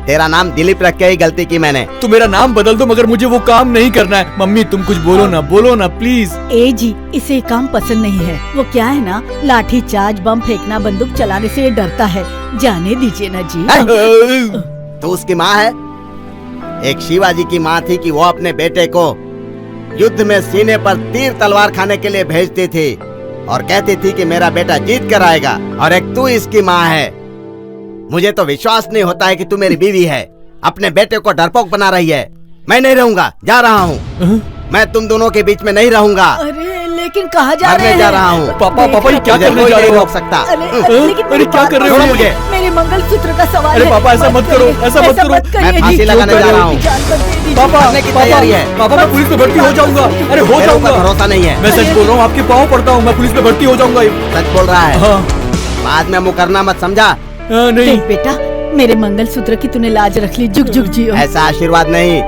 तेरा नाम दिलीप रख के ही गलती की मैंने। तो मेरा नाम बदल दो, मगर मुझे वो काम नहीं करना है। मम्मी तुम कुछ बोलो ना प्लीज। ए जी, इसे काम पसंद नहीं है। वो क्या है ना, लाठी चार्ज, बम फेंकना, बंदूक चलाने से ये डरता है। जाने दीजिए ना जी। तो उसकी माँ है? एक शिवाजी की माँ थी कि वो अपने बेटे को युद्ध में सीने पर तीर तलवार खाने के लिए भेजती थी और कहती थी कि मेरा बेटा जीत कर आएगा। और एक तू इसकी माँ है। मुझे तो विश्वास नहीं होता है कि तू मेरी बीवी है। अपने बेटे को डरपोक बना रही है। मैं नहीं रहूंगा, जा रहा हूँ। मैं तुम दोनों के बीच में नहीं रहूंगा। अरे लेकिन कहाँ जा रहे मरने हैं? जा रहा हूँ। पापा पापा ये क्या मुझे करने कोई जा नहीं रहे हो रोक सकता। लेकिन अरे क्या कर रहे हो? छोड़ो मुझे। मेरे मंगलसूत्र का सवाल अरे है। पापा, ऐसा मत करो, करिए, ऐसा मत करो। करिए मैं फांसी जी। लगाने क्यों जा कर रहा रहे हो? हूँ। जान मत दे दीजिए। पापा मरने की पापा तैयारी है। पापा मैं पुलिस में भर्ती हो जाऊंगा। अरे हो मेरे ऊपर जाऊंगा। भरोसा नहीं है। मैं सच बोल रहा हूँ, आपके पाँव पड़ता हूँ, मैं पुलिस में भर्ती हो जाऊंगा। सच बोल रहा है। हाँ बाद में मुकरना मत समझा। नहीं देख बेटा, मेरे मंगलसूत्र की तूने लाज रख ली। जुग जुग जियो। ऐसा आशीर्वाद नहीं,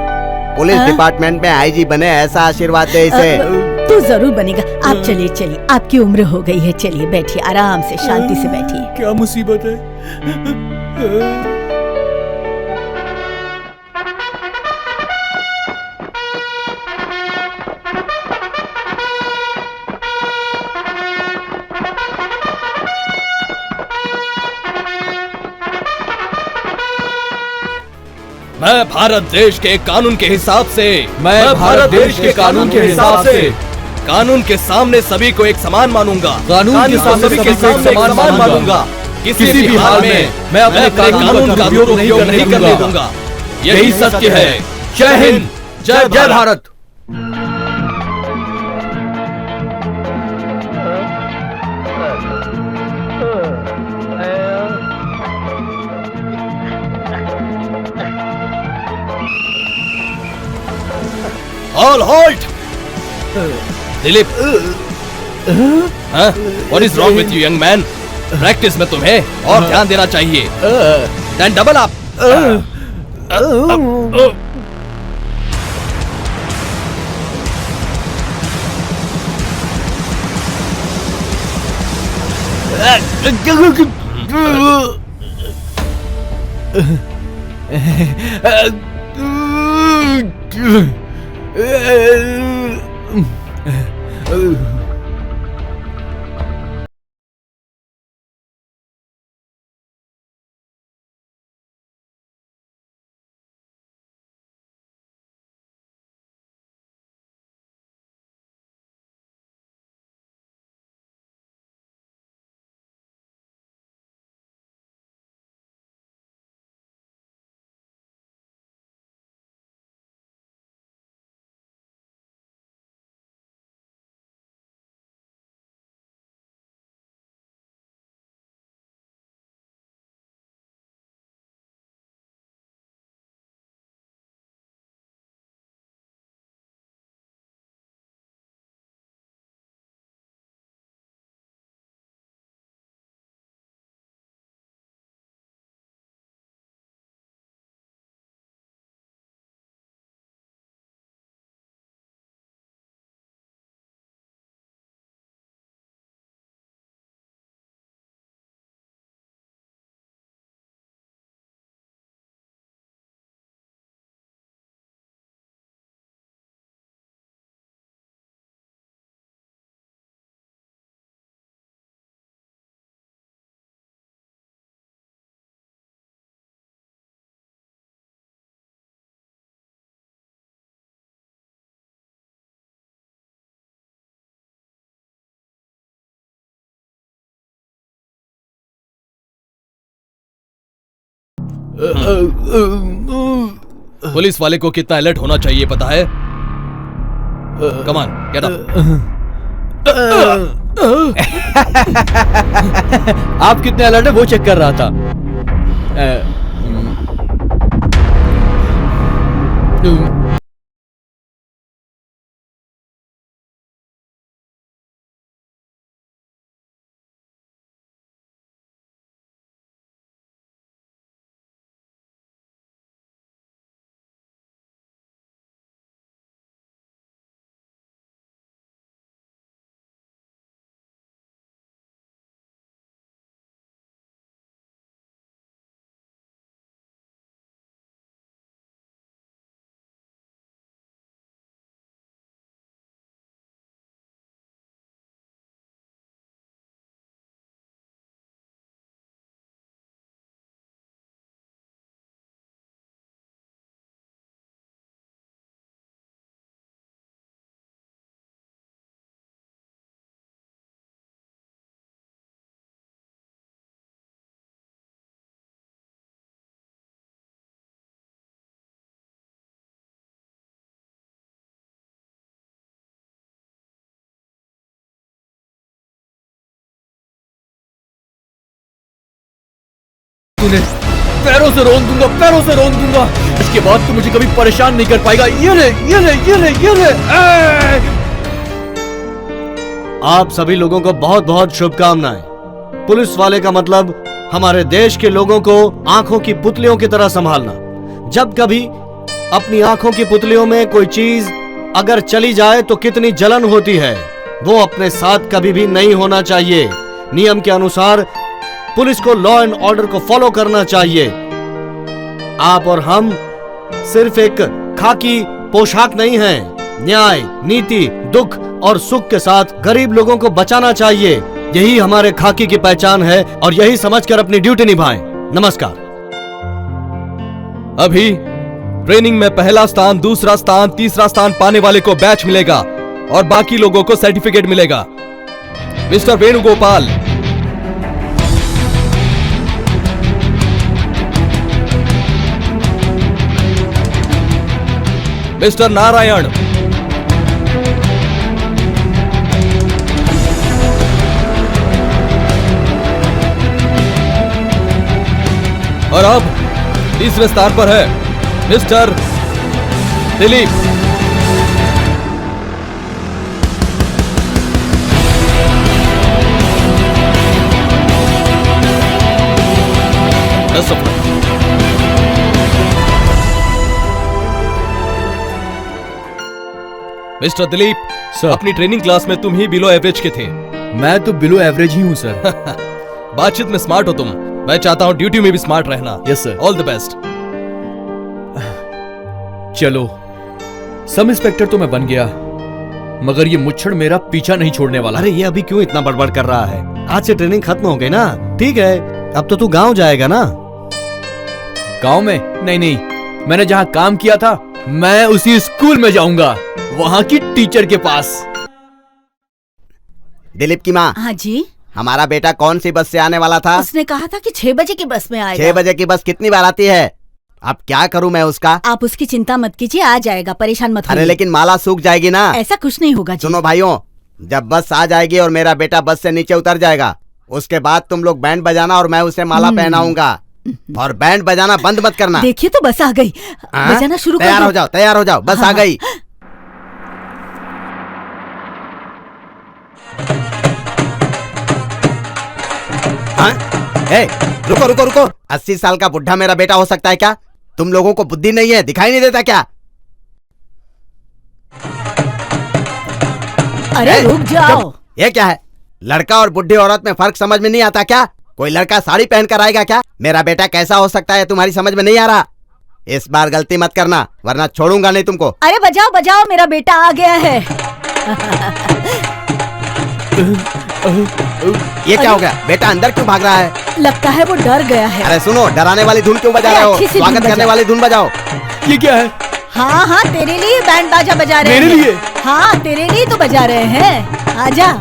पुलिस हाँ? डिपार्टमेंट में आईजी बने ऐसा आशीर्वाद दे इसे। तू जरूर बनेगा। आप चलिए चलिए, आपकी उम्र हो गई है। चलिए बैठिए, आराम से शांति से बैठिए। क्या मुसीबत है। मैं भारत देश के कानून के हिसाब से मैं भारत देश के कानून के हिसाब से कानून के सामने सभी को एक समान मानूंगा। कानून के सामने सभी के सामने एक समान मानूंगा। किसी भी हाल में मैं अपने कानून का उपयोग नहीं करने दूंगा। यही सत्य है। जय हिंद, जय जय Bharat. All halt! Dilip, what is wrong with you, young man? Practice में तुम्हें और ध्यान देना चाहिए। Then double up. पुलिस वाले को कितना अलर्ट होना चाहिए पता है? कमान, गेट अप। आप कितने अलर्ट है वो चेक कर रहा था। तूने, पैरों से रोन दूंगा, पैरों से रोन दूंगा। इसके बाद तू मुझे कभी परेशान नहीं कर पाएगा। ये ले, ये ले, ये ले, ये ले। आप सभी लोगों को बहुत बहुत शुभकामनाएं। पुलिस वाले का मतलब हमारे देश के लोगों को आंखों की पुतलियों की तरह संभालना। जब कभी अपनी आंखों की पुतलियों में कोई चीज अगर चली जाए तो कितनी जलन होती है, वो अपने साथ कभी भी नहीं होना चाहिए। नियम के अनुसार पुलिस को लॉ एंड ऑर्डर को फॉलो करना चाहिए। आप और हम सिर्फ एक खाकी पोशाक नहीं हैं। न्याय, नीति, दुख और सुख के साथ गरीब लोगों को बचाना चाहिए। यही हमारे खाकी की पहचान है और यही समझकर अपनी ड्यूटी निभाएं। नमस्कार। अभी ट्रेनिंग में पहला स्थान, दूसरा स्थान, तीसरा स्थान पाने वाले को बैच मिलेगा और बाकी लोगों को सर्टिफिकेट मिलेगा। मिस्टर वेणुगोपाल, मिस्टर नारायण, और अब तीसरे स्थान पर है mister Dilip. Mister Dilip, sir. अपनी ट्रेनिंग क्लास में तुम ही बिलो एवरेज के थे। मैं तो बिलो एवरेज ही हूँ सर। बातचीत में स्मार्ट हो तुम। मैं चाहता हूँ ड्यूटी में भी स्मार्ट रहना। Yes sir. All the best. चलो, सब इंस्पेक्टर तो मैं बन गया, मगर ये मुच्छड़ मेरा पीछा नहीं छोड़ने वाला। अरे ये अभी क्यों इतना बड़बड़ कर रहा है? आज से ट्रेनिंग खत्म हो गई ना, ठीक है। अब तो तू गांव जाएगा ना? गांव में? नहीं नहीं, मैंने जहाँ काम किया था मैं उसी स्कूल में जाऊंगा, वहाँ की टीचर के पास। दिलीप की माँ, हाँ जी। हमारा बेटा कौन सी बस से आने वाला था? उसने कहा था कि 6 बजे की बस में आएगा। 6 बजे की बस कितनी बार आती है? अब क्या करूं मैं उसका? आप उसकी चिंता मत कीजिए, आ जाएगा, परेशान मत अरे होइए। लेकिन माला सूख जाएगी ना। ऐसा कुछ नहीं होगा जी। सुनो भाइयों, जब बस आ जाएगी और मेरा बेटा बस से नीचे उतर जाएगा, उसके बाद तुम लोग बैंड बजाना और मैं उसे माला पहनाऊंगा। और बैंड बजाना बंद मत करना। देखिए तो बस आ गई। बजाना शुरू कर तैयार दो। हो जाओ, तैयार हो जाओ, बस आ गई। हाँ? ए, रुको रुको रुको, 80 साल का बुढ़ा मेरा बेटा हो सकता है क्या? तुम लोगों को बुद्धि नहीं है, दिखाई नहीं देता क्या? अरे रुक जाओ। ये क्या है? लड़का और बुढ़ी औरत में फर्क समझ में नहीं आता क्या? कोई लड़का साड़ी पहन कर आएगा क्या? मेरा बेटा कैसा हो सकता है तुम्हारी समझ में नहीं आ रहा? इस बार गलती मत करना, वरना छोड़ूंगा नहीं तुमको। अरे बजाओ बजाओ, मेरा बेटा आ गया है। ये क्या हो गया? बेटा अंदर क्यों भाग रहा है? लगता है वो डर गया है। अरे सुनो, डराने वाली धुन क्यों बजा रहे हो? अच्छी सी धुन स्वागत करने बजाओ। वाली धुन बजाओ। ये क्या है? हाँ हाँ, तेरे लिए बैंड बाजा बजा रहे हैं। मेरे लिए? हाँ, तेरे लिए तो बजा रहे हैं। आजा।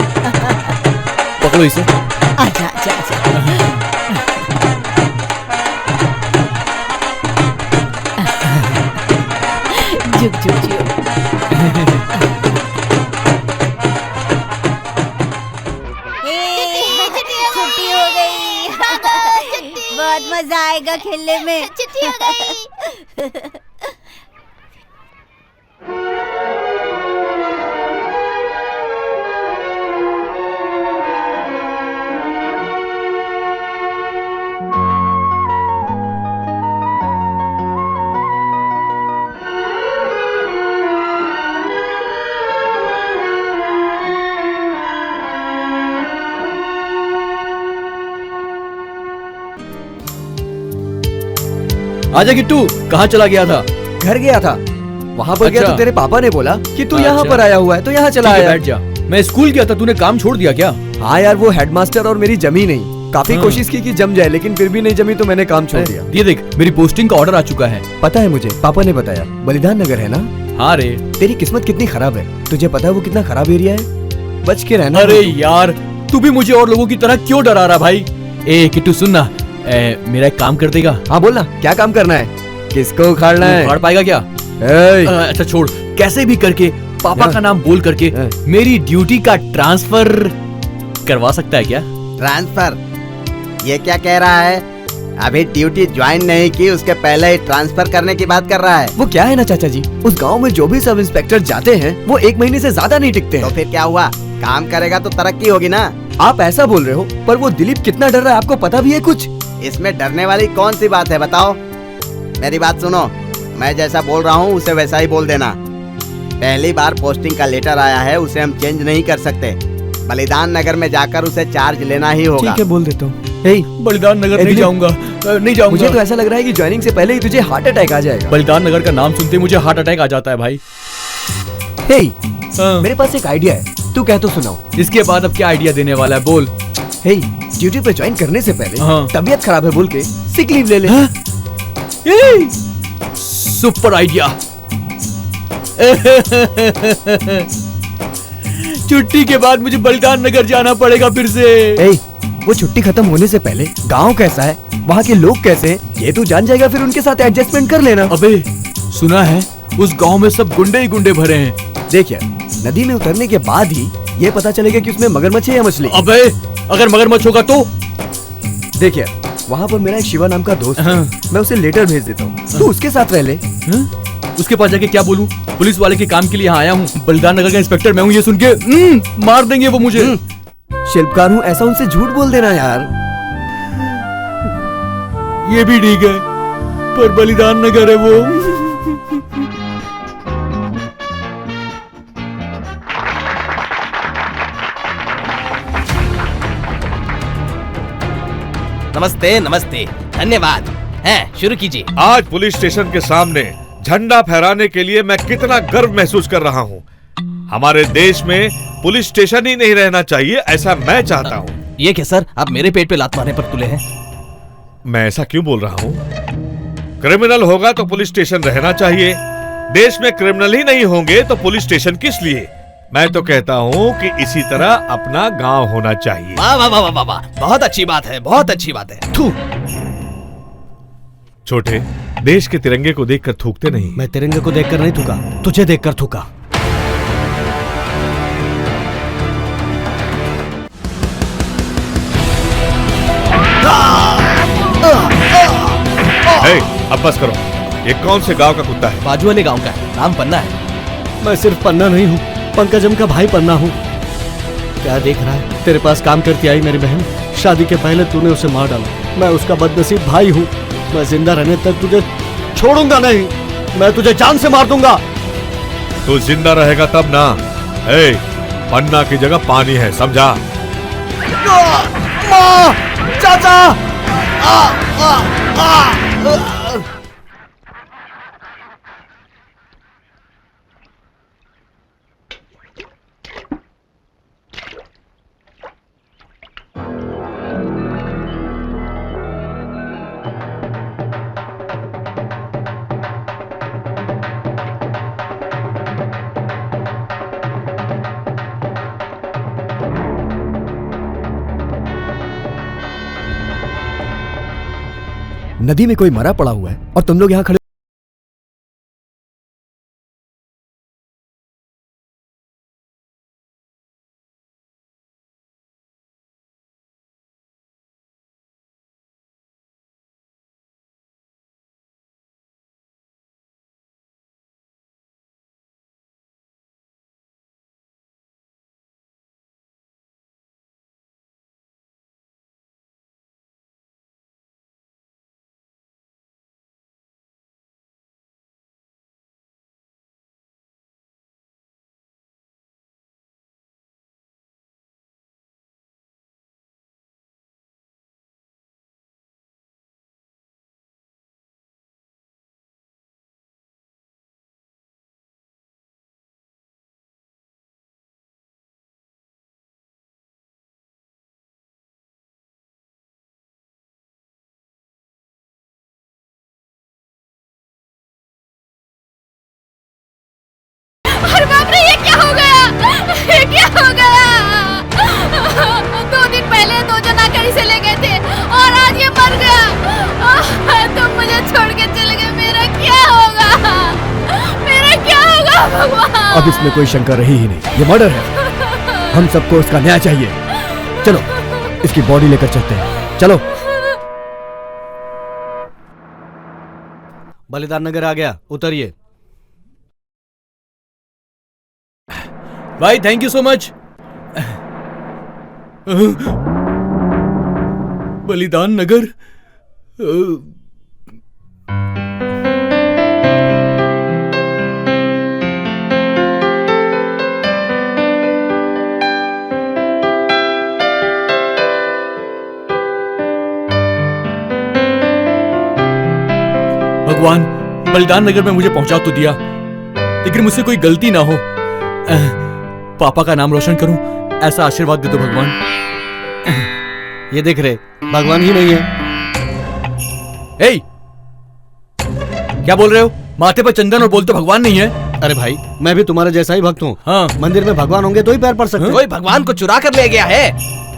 पकड़ो इसे। आजा आजा आजा। झुक झुक झुक। छुट्टी हो गई। बहुत मजा आएगा खेलने में। छुट्टी हो गई। आजा किट्टू, कहाँ चला गया था? घर गया था, वहाँ पर गया अच्छा। तो तेरे पापा ने बोला कि तू यहाँ अच्छा। पर आया हुआ है तो यहाँ चला ठीक है, आया। बैठ जा। मैं स्कूल गया था, तूने काम छोड़ दिया क्या? हाँ यार, वो हेडमास्टर और मेरी जमी नहीं। काफी कोशिश की कि जम जाए, लेकिन फिर भी नहीं जमी तो मैंने काम छोड़ दिया। ये देख, मेरी पोस्टिंग का ऑर्डर आ चुका है। पता है मुझे, पापा ने बताया। बलिदान नगर है ना? हाँ रे। तेरी किस्मत कितनी खराब है। तुझे पता है वो कितना खराब एरिया है? बच के रहना। अरे यार, तू भी मुझे और लोगों की तरह क्यों डरा रहा भाई? ए किट्टू सुनना, मेरा एक काम कर देगा? हाँ बोलना, क्या काम करना है? किसको उखाड़ना है? उखाड़ पाएगा क्या? अच्छा छोड़, कैसे भी करके पापा का नाम बोल करके मेरी ड्यूटी का ट्रांसफर करवा सकता है क्या? ट्रांसफर? ये क्या कह रहा है? अभी ड्यूटी ज्वाइन नहीं की, उसके पहले ही ट्रांसफर करने की बात कर रहा है। वो क्या है ना चाचा जी, उस गांव में जो भी सब इंस्पेक्टर जाते हैं वो 1 महीने से ज्यादा नहीं टिकते तो हैं। फिर क्या हुआ, काम करेगा तो तरक्की होगी ना। आप ऐसा बोल रहे हो, पर वो दिलीप कितना डर रहा है आपको पता भी है कुछ? इसमें डरने वाली कौन सी बात है बताओ। मेरी बात सुनो, मैं जैसा बोल रहा हूँ उसे वैसा ही बोल देना। पहली बार पोस्टिंग का लेटर आया है, उसे हम चेंज नहीं कर सकते। बलिदान नगर में जाकर उसे चार्ज लेना ही होगा। ठीक है, बोल देता हूँ। बलिदान नगर नहीं जाऊंगा, नहीं जाऊंगा। मुझे तो ऐसा लग रहा है कि ज्वाइनिंग से पहले ही तुझे हार्ट अटैक आ जाएगा। बलिदान नगर का नाम सुनते ही मुझे हार्ट अटैक आ जाता है भाई। हे, मेरे पास एक आइडिया है, तू कह तो सुनाओ। इसके बाद अब क्या आइडिया देने वाला है, बोल। हे, ड्यूटी पे ज्वाइन करने से पहले तबीयत खराब है बोल के सिक लीव ले ले। Super idea. छुट्टी के बाद मुझे बलिदान नगर जाना पड़ेगा फिर से। वो छुट्टी खत्म होने से पहले गांव कैसा है, वहाँ के लोग कैसे हैं, ये तू जान जाएगा, फिर उनके साथ एडजस्टमेंट कर लेना। अबे सुना है उस गांव में सब गुंडे ही गुंडे भरे हैं। देख यार, नदी में उतरने के बाद ही ये पता चलेगा कि उसमें मगरमच्छ है या मछली। अबे अगर मगरमच्छ होगा तो? देख यार, वहाँ पर मेरा एक शिवा नाम का दोस्त है, मैं उसे लेटर भेज देता हूँ, तू उसके साथ रह ले। उसके पास जाके क्या बोलूं? पुलिस वाले के काम के लिए यहाँ आया हूँ, बलिदान नगर का इंस्पेक्टर मैं हूँ, ये सुन के मार देंगे वो मुझे। शिल्पकार हूँ ऐसा उनसे झूठ बोल देना यार। ये भी ठीक है, पर बलिदान नगर है वो। नमस्ते नमस्ते, धन्यवाद। हैं, शुरू कीजिए। आज पुलिस स्टेशन के सामने झंडा फहराने के लिए मैं कितना गर्व महसूस कर रहा हूँ। हमारे देश में पुलिस स्टेशन ही नहीं रहना चाहिए, ऐसा मैं चाहता हूँ। ये क्या सर, आप मेरे पेट पे लात मारने पर तुले हैं? मैं ऐसा क्यों बोल रहा हूँ? क्रिमिनल होगा तो पुलिस स्टेशन रहना चाहिए। देश में क्रिमिनल ही नहीं होंगे तो पुलिस स्टेशन किस लिए? मैं तो कहता हूँ कि इसी तरह अपना गांव होना चाहिए। वाह वाह वाह वाह वाह, बहुत अच्छी बात है, बहुत अच्छी बात है। थू। छोटे, देश के तिरंगे को देखकर थूकते नहीं। मैं तिरंगे को देखकर नहीं थूका, तुझे देखकर थूका। अब बस करो, ये कौन से गांव का कुत्ता है? बाजू वाले गांव का है, नाम पन्ना है। मैं सिर्फ पन्ना नहीं हूँ, पंकजम का भाई पन्ना हूँ। क्या देख रहा है? तेरे पास काम करती आई मेरी बहन, शादी के पहले तूने उसे मार डाला। मैं उसका बदनसीब भाई हूँ, मैं जिंदा रहने तक तुझे छोड़ूंगा नहीं, मैं तुझे जान से मार दूंगा। तू जिंदा रहेगा तब ना। पन्ना की जगह पानी है, समझा? चाचा! नदी में कोई मरा पड़ा हुआ है और तुम लोग यहाँ खड़े। अरे बाप रे, ये क्या हो गया? ये क्या हो गया? 2 दिन पहले 2 जना कहीं से ले गए थे और आज ये मर गया। तुम मुझे छोड़ के चले गए, मेरा क्या होगा? मेरा क्या होगा भगवान? अब इसमें कोई शंका रही ही नहीं, ये मर्डर है। हम सबको उसका न्याय चाहिए। चलो इसकी बॉडी लेकर चलते हैं, चलो। बलिदान नगर आ गया, उतरिए। भाई थैंक यू सो मच। बलिदान नगर। भगवान, बलिदान नगर में मुझे पहुंचा तो दिया, लेकिन मुझसे कोई गलती ना हो। पापा का नाम रोशन करूं, ऐसा आशीर्वाद दे दो भगवान। ये देख रहे, भगवान ही नहीं है। ए, क्या बोल रहे हो? माथे पर चंदन और बोलते भगवान नहीं है? अरे भाई, मैं भी तुम्हारे जैसा ही भक्त हूँ। हाँ। मंदिर में भगवान होंगे तो ही पैर पड़ सकते। कोई भगवान को चुरा कर ले गया है।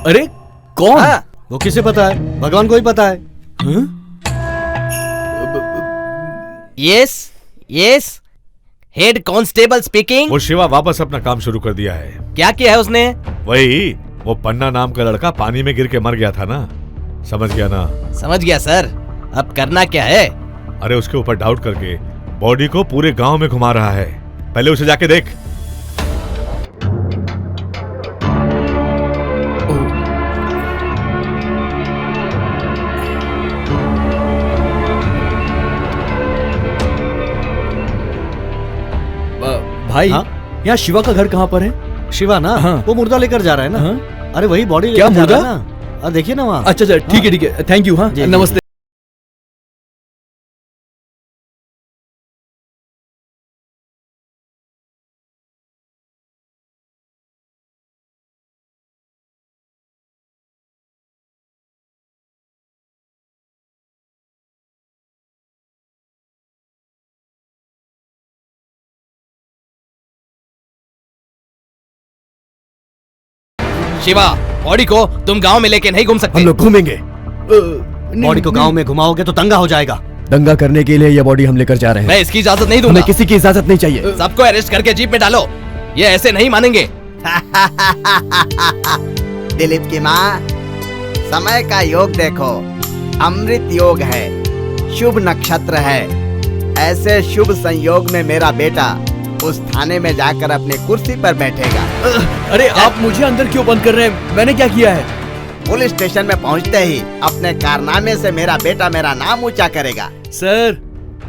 अरे कौन? हाँ। वो किसे पता है? भगवान को ही पता है। Yes yes, head constable speaking. वो शिवा वापस अपना काम शुरू कर दिया है। क्या किया है उसने? वही, वो पन्ना नाम का लड़का पानी में गिर के मर गया था ना, समझ गया ना? समझ गया सर, अब करना क्या है? अरे उसके ऊपर डाउट करके बॉडी को पूरे गांव में घुमा रहा है। पहले उसे जाके देख। भाई हाँ? यहाँ शिवा का घर कहाँ पर है? शिवा ना, हाँ। वो मुर्दा लेकर जा रहा है ना। हाँ? अरे वही बॉडी क्या लेकर जा रहा मुर्दा? है ना। देखिए ना वहाँ। अच्छा अच्छा, ठीक है ठीक है, थैंक यू। हाँ जी, जी। नमस्ते। शिवा, बॉडी को तुम गांव में लेके नहीं घूम सकते। हम लोग घूमेंगे। बॉडी को गांव में घुमाओगे तो दंगा हो जाएगा। दंगा करने के लिए यह बॉडी हम लेकर जा रहे हैं। मैं इसकी इजाजत नहीं दूंगा। हमें किसी की इजाजत नहीं चाहिए। सबको अरेस्ट करके जीप में डालो, ये ऐसे नहीं मानेंगे। दिलीप की माँ, समय का योग देखो, अमृत योग है, शुभ नक्षत्र है। ऐसे शुभ संयोग में मेरा बेटा उस थाने में जाकर अपनी कुर्सी पर बैठेगा। अरे आप मुझे अंदर क्यों बंद कर रहे हैं? मैंने क्या किया है? पुलिस स्टेशन में पहुंचते ही अपने कारनामे से मेरा बेटा मेरा नाम ऊंचा करेगा। सर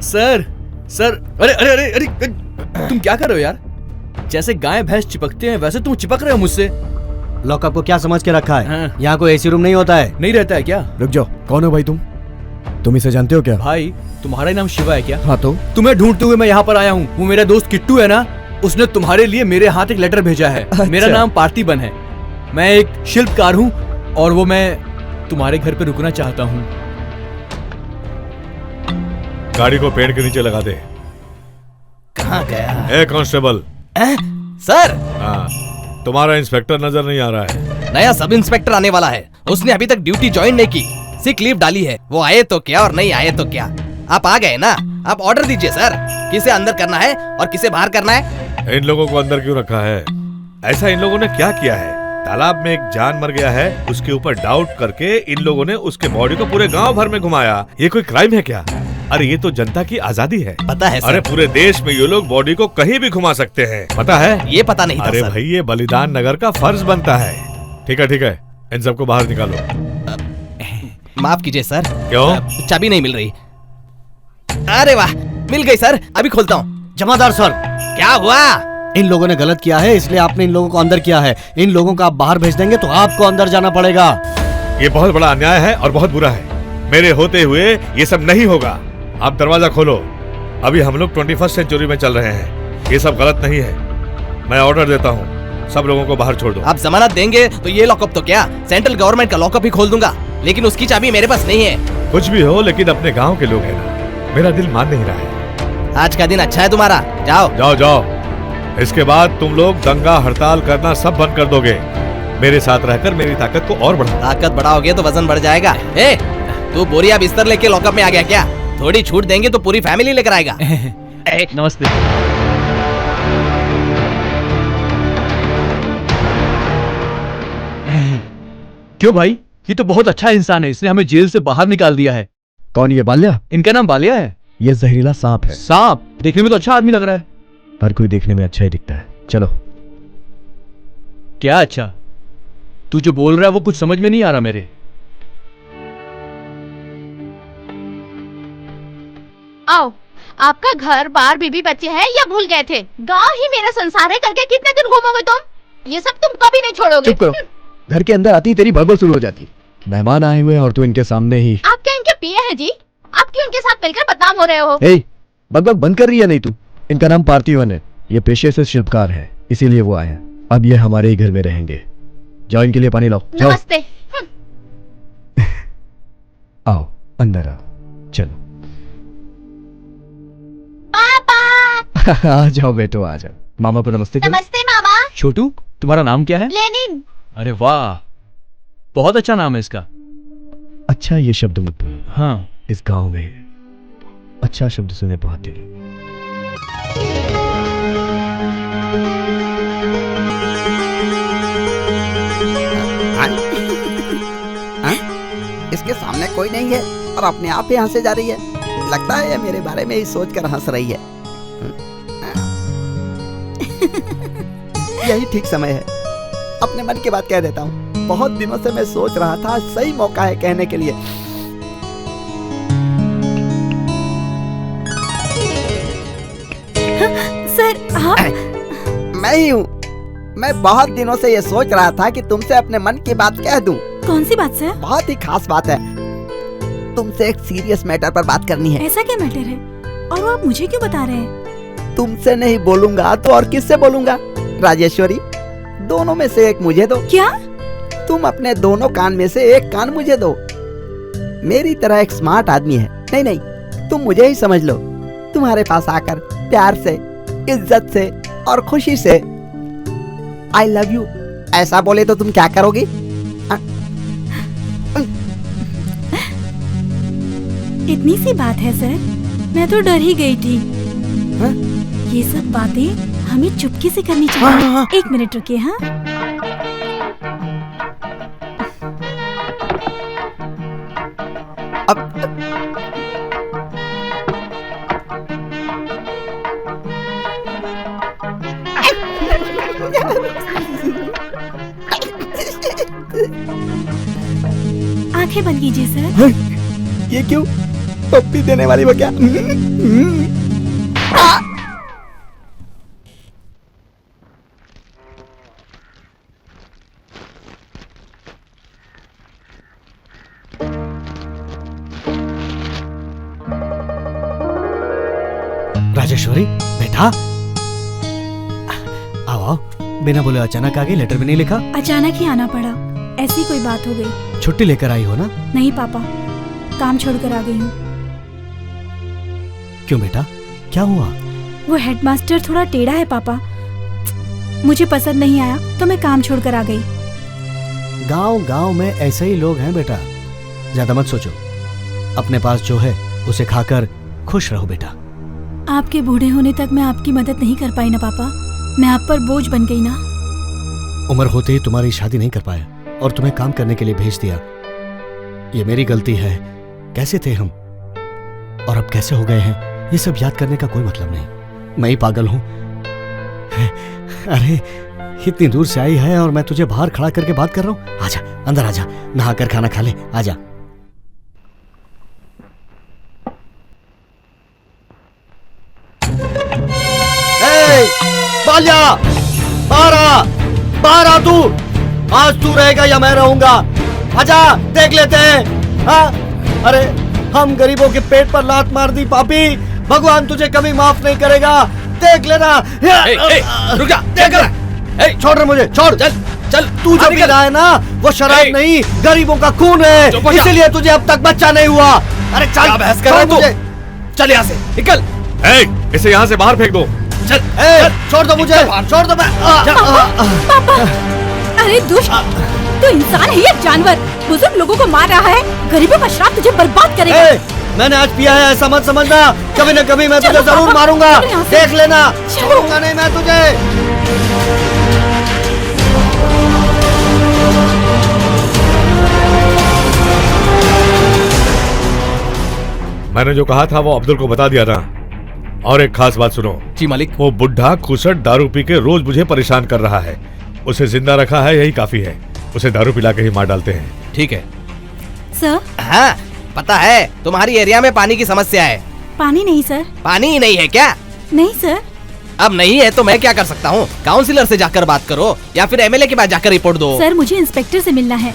सर सर, अरे अरे अरे अरे, तुम क्या कर रहे हो यार? जैसे गाय भैंस चिपकते हैं वैसे तुम चिपक रहे हो मुझसे। लॉकअप को क्या समझ के रखा है? हाँ। यहाँ कोई एसी रूम नहीं होता है। नहीं रहता है क्या? रुक जाओ, कौन हो भाई तुम इसे जानते हो क्या? भाई तुम्हारा नाम शिवा है क्या? हाँ तो तुम्हें ढूंढते हुए मैं यहाँ पर आया हूँ। वो मेरा दोस्त किट्टू है ना, उसने तुम्हारे लिए मेरे हाथ एक लेटर भेजा है। अच्छा। मेरा नाम पार्थिबन है, मैं एक शिल्पकार हूँ और वो मैं तुम्हारे घर पे रुकना चाहता हूँ। गाड़ी को पेड़ के नीचे लगा दे। कहाँ गया? ए कांस्टेबल। सर, हाँ, तुम्हारा इंस्पेक्टर नजर नहीं आ रहा है। नया सब इंस्पेक्टर आने वाला है, उसने अभी तक ड्यूटी ज्वाइन नहीं की, सिक लीव डाली है। वो आए तो क्या और नहीं आए तो क्या। आप आ गए ना, आप ऑर्डर दीजिए सर, किसे अंदर करना है और किसे बाहर करना है। इन लोगों को अंदर क्यों रखा है? ऐसा इन लोगों ने क्या किया है? तालाब में एक जान मर गया है, उसके ऊपर डाउट करके इन लोगों ने उसके बॉडी को पूरे गांव भर में घुमाया। ये कोई क्राइम है क्या? अरे ये तो जनता की आजादी है। पता है सर। अरे पूरे देश में ये लोग बॉडी को कहीं भी घुमा सकते हैं, पता है? ये पता नहीं था अरे सर। भाई, ये बलिदान नगर का फर्ज बनता है। ठीक है, इन सबको बाहर निकालो। माफ कीजिए सर। क्यों? चाबी नहीं मिल रही। अरे वाह, मिल गई सर, अभी खोलता हूँ। जमादार सर, क्या हुआ? इन लोगों ने गलत किया है, इसलिए आपने इन लोगों को अंदर किया है। इन लोगों को आप बाहर भेज देंगे तो आपको अंदर जाना पड़ेगा। ये बहुत बड़ा अन्याय है और बहुत बुरा है। मेरे होते हुए ये सब नहीं होगा। आप दरवाजा खोलो। अभी हम लोग 21st सेंचुरी में चल रहे हैं, ये सब गलत नहीं है। मैं ऑर्डर देता हूँ, सब लोगों को बाहर छोड़ दो। आप जमानत देंगे तो ये लॉकअप तो क्या, सेंट्रल गवर्नमेंट का लॉकअप ही खोल दूंगा, लेकिन उसकी चाबी मेरे पास नहीं है। कुछ भी हो, लेकिन अपने गांव के लोग हैं ना, मेरा दिल मान नहीं रहा है। आज का दिन अच्छा है तुम्हारा, जाओ जाओ जाओ। इसके बाद तुम लोग दंगा हड़ताल करना सब बंद कर दोगे। मेरे साथ रहकर मेरी ताकत को और बढ़ाओ। ताकत बढ़ाओगे तो वजन बढ़ जाएगा। ए, तू बोरिया बिस्तर लेके लॉकअप में आ गया क्या? थोड़ी छूट देंगे तो पूरी फैमिली लेकर आएगा। नमस्ते। क्यों भाई, ये तो बहुत अच्छा इंसान है, इसने हमें जेल से बाहर निकाल दिया है। कौन ये बाल्या? इनका नाम बालिया है। ये जहरीला सांप है। सांप? देखने में तो अच्छा आदमी लग रहा है। हर कोई देखने में अच्छा ही दिखता है। चलो। क्या अच्छा? तू जो बोल रहा है वो कुछ समझ में नहीं आ रहा मेरे। आओ, आपका घर बार बीबी बच्चे हैं या भूल गए थे? गांव ही मेरा संसार है करके कितने दिन घूमोगे तुम? ये सब तुम कभी नहीं छोड़ोगे। चुप करो। घर के अंदर आती तेरी बड़बड़ शुरू हो जाती। मेहमान आए हुए और तू इनके सामने ही। आप क्या इनके पिए हैं जी? आप क्यों इनके साथ मिलकर बदनाम हो रहे हो? बकबक बंद कर रही है नहीं तू? इनका नाम पार्थिवन है। ये पेशे से शिल्पकार है, इसीलिए वो आए हैं। अब ये हमारे ही घर में रहेंगे। जाओ, इनके लिए पानी लाओ। जाओ। नमस्ते। आओ अंदर आओ। चलो। पापा। आ जाओ बेटो, आ जाओ। मामा को नमस्ते करो। नमस्ते मामा। छोटू, तुम्हारा नाम क्या है? लेनिन। अरे वाह, बहुत अच्छा नाम है इसका। अच्छा, ये शब्द मत बोलो। हाँ, इस गांव में अच्छा शब्द सुने बहुत दिन। इसके सामने कोई नहीं है और अपने आप ही हंसे जा रही है। लगता है ये मेरे बारे में ही सोच कर हंस रही है। यही ठीक समय है, अपने मन की बात कह देता हूँ। बहुत दिनों से मैं सोच रहा था, सही मौका है कहने के लिए। सर आप? मैं ही हूँ। मैं बहुत दिनों से ये सोच रहा था कि तुमसे अपने मन की बात कह दूं। कौन सी बात सर? बहुत ही खास बात है। तुमसे एक सीरियस मैटर पर बात करनी है। ऐसा क्या मैटर है? और वो आप मुझे क्यों बता रहे हैं? तुमसे नहीं बोलूंगा तो और किससे बोलूंगा? राजेश्वरी, दोनों में से एक मुझे दो। क्या? तुम अपने दोनों कान में से एक कान मुझे दो। मेरी तरह एक स्मार्ट आदमी है। नहीं नहीं, तुम मुझे ही समझ लो। तुम्हारे पास आकर प्यार से, इज्जत से और खुशी से आई लव यू ऐसा बोले तो तुम क्या करोगी? इतनी सी बात है सर, मैं तो डर ही गई थी। हा? ये सब बातें हमें चुपके से करनी चाहिए। हाँ। एक मिनट रुकिए। हाँ, आंखें बंद कीजिए सर। ये क्यों? पप्पी देने वाली वो क्या? राजेश्वरी बेटा, आओ आओ। बिना बोले अचानक आ गई, लेटर भी नहीं लिखा? अचानक ही आना पड़ा, ऐसी कोई बात हो गई। छुट्टी लेकर आई हो ना? नहीं पापा, काम छोड़कर आ गई हूँ। क्यों बेटा, क्या हुआ? वो हेडमास्टर थोड़ा टेढ़ा है पापा, मुझे पसंद नहीं आया तो मैं काम छोड़कर आ गई। गांव गांव में ऐसे ही लोग हैं बेटा, ज्यादा मत सोचो। अपने पास जो है उसे खाकर खुश रहो बेटा। आपके बूढ़े होने तक मैं आपकी मदद नहीं कर पाई ना पापा, मैं आप पर बोझ बन गई ना। उम्र होते ही तुम्हारी शादी नहीं कर पाया और तुम्हें काम करने के लिए भेज दिया। ये मेरी गलती है। कैसे थे हम और अब कैसे हो गए हैं, ये सब याद करने का कोई मतलब नहीं। मैं ही पागल हूं। अरे इतनी दूर से आई है और मैं तुझे बाहर खड़ा करके बात कर रहा हूं। आजा अंदर आजा, नहाकर खाना खा ले। आजा। बालिया, बाहर आ तू। आज तू रहेगा या मैं रहूंगा? आजा, देख लेते हैं। हाँ? अरे हम गरीबों के पेट पर लात मार दी पापी, भगवान तुझे कभी माफ नहीं करेगा। देख लेना। रुक जा, देख ले। छोड़ रहे मुझे, छोड़। चल चल। तू जो पी रहा है ना, वो शराब नहीं, गरीबों का खून है, इसीलिए तुझे अब तक बच्चा नहीं हुआ। अरे चल, क्या बहस कर रहा है तू? चल यहाँ से निकल। इसे यहाँ से बाहर फेंक दो। चल, छोड़ दो मुझे, छोड़ दो। पापा, अरे दुष्ट, तू इंसान है या जानवर? बुजुर्ग लोगों को मार रहा है, गरीबों का श्राप तुझे बर्बाद करेगा। मैंने आज पिया है ऐसा मत समझना, कभी न कभी मैं तुझे जरूर मारूंगा। देख लेना, छोड़ूंगा नहीं मैं तुझे। मैंने जो कहा था वो अब्दुल को बता दिया ना। और एक खास बात सुनो। जी मालिक। वो बुढ़ा खुसट दारू पी के रोज मुझे परेशान कर रहा है। उसे जिंदा रखा है यही काफी है। उसे दारू पिला के ही मार डालते हैं। ठीक है सर। हाँ पता है तुम्हारी एरिया में पानी की समस्या है। पानी नहीं सर। पानी ही नहीं है क्या? नहीं सर। अब नहीं है तो मैं क्या कर सकता हूँ? काउंसिलर से जाकर बात करो या फिर एमएलए के पास जाकर रिपोर्ट दो। सर मुझे इंस्पेक्टर से मिलना है।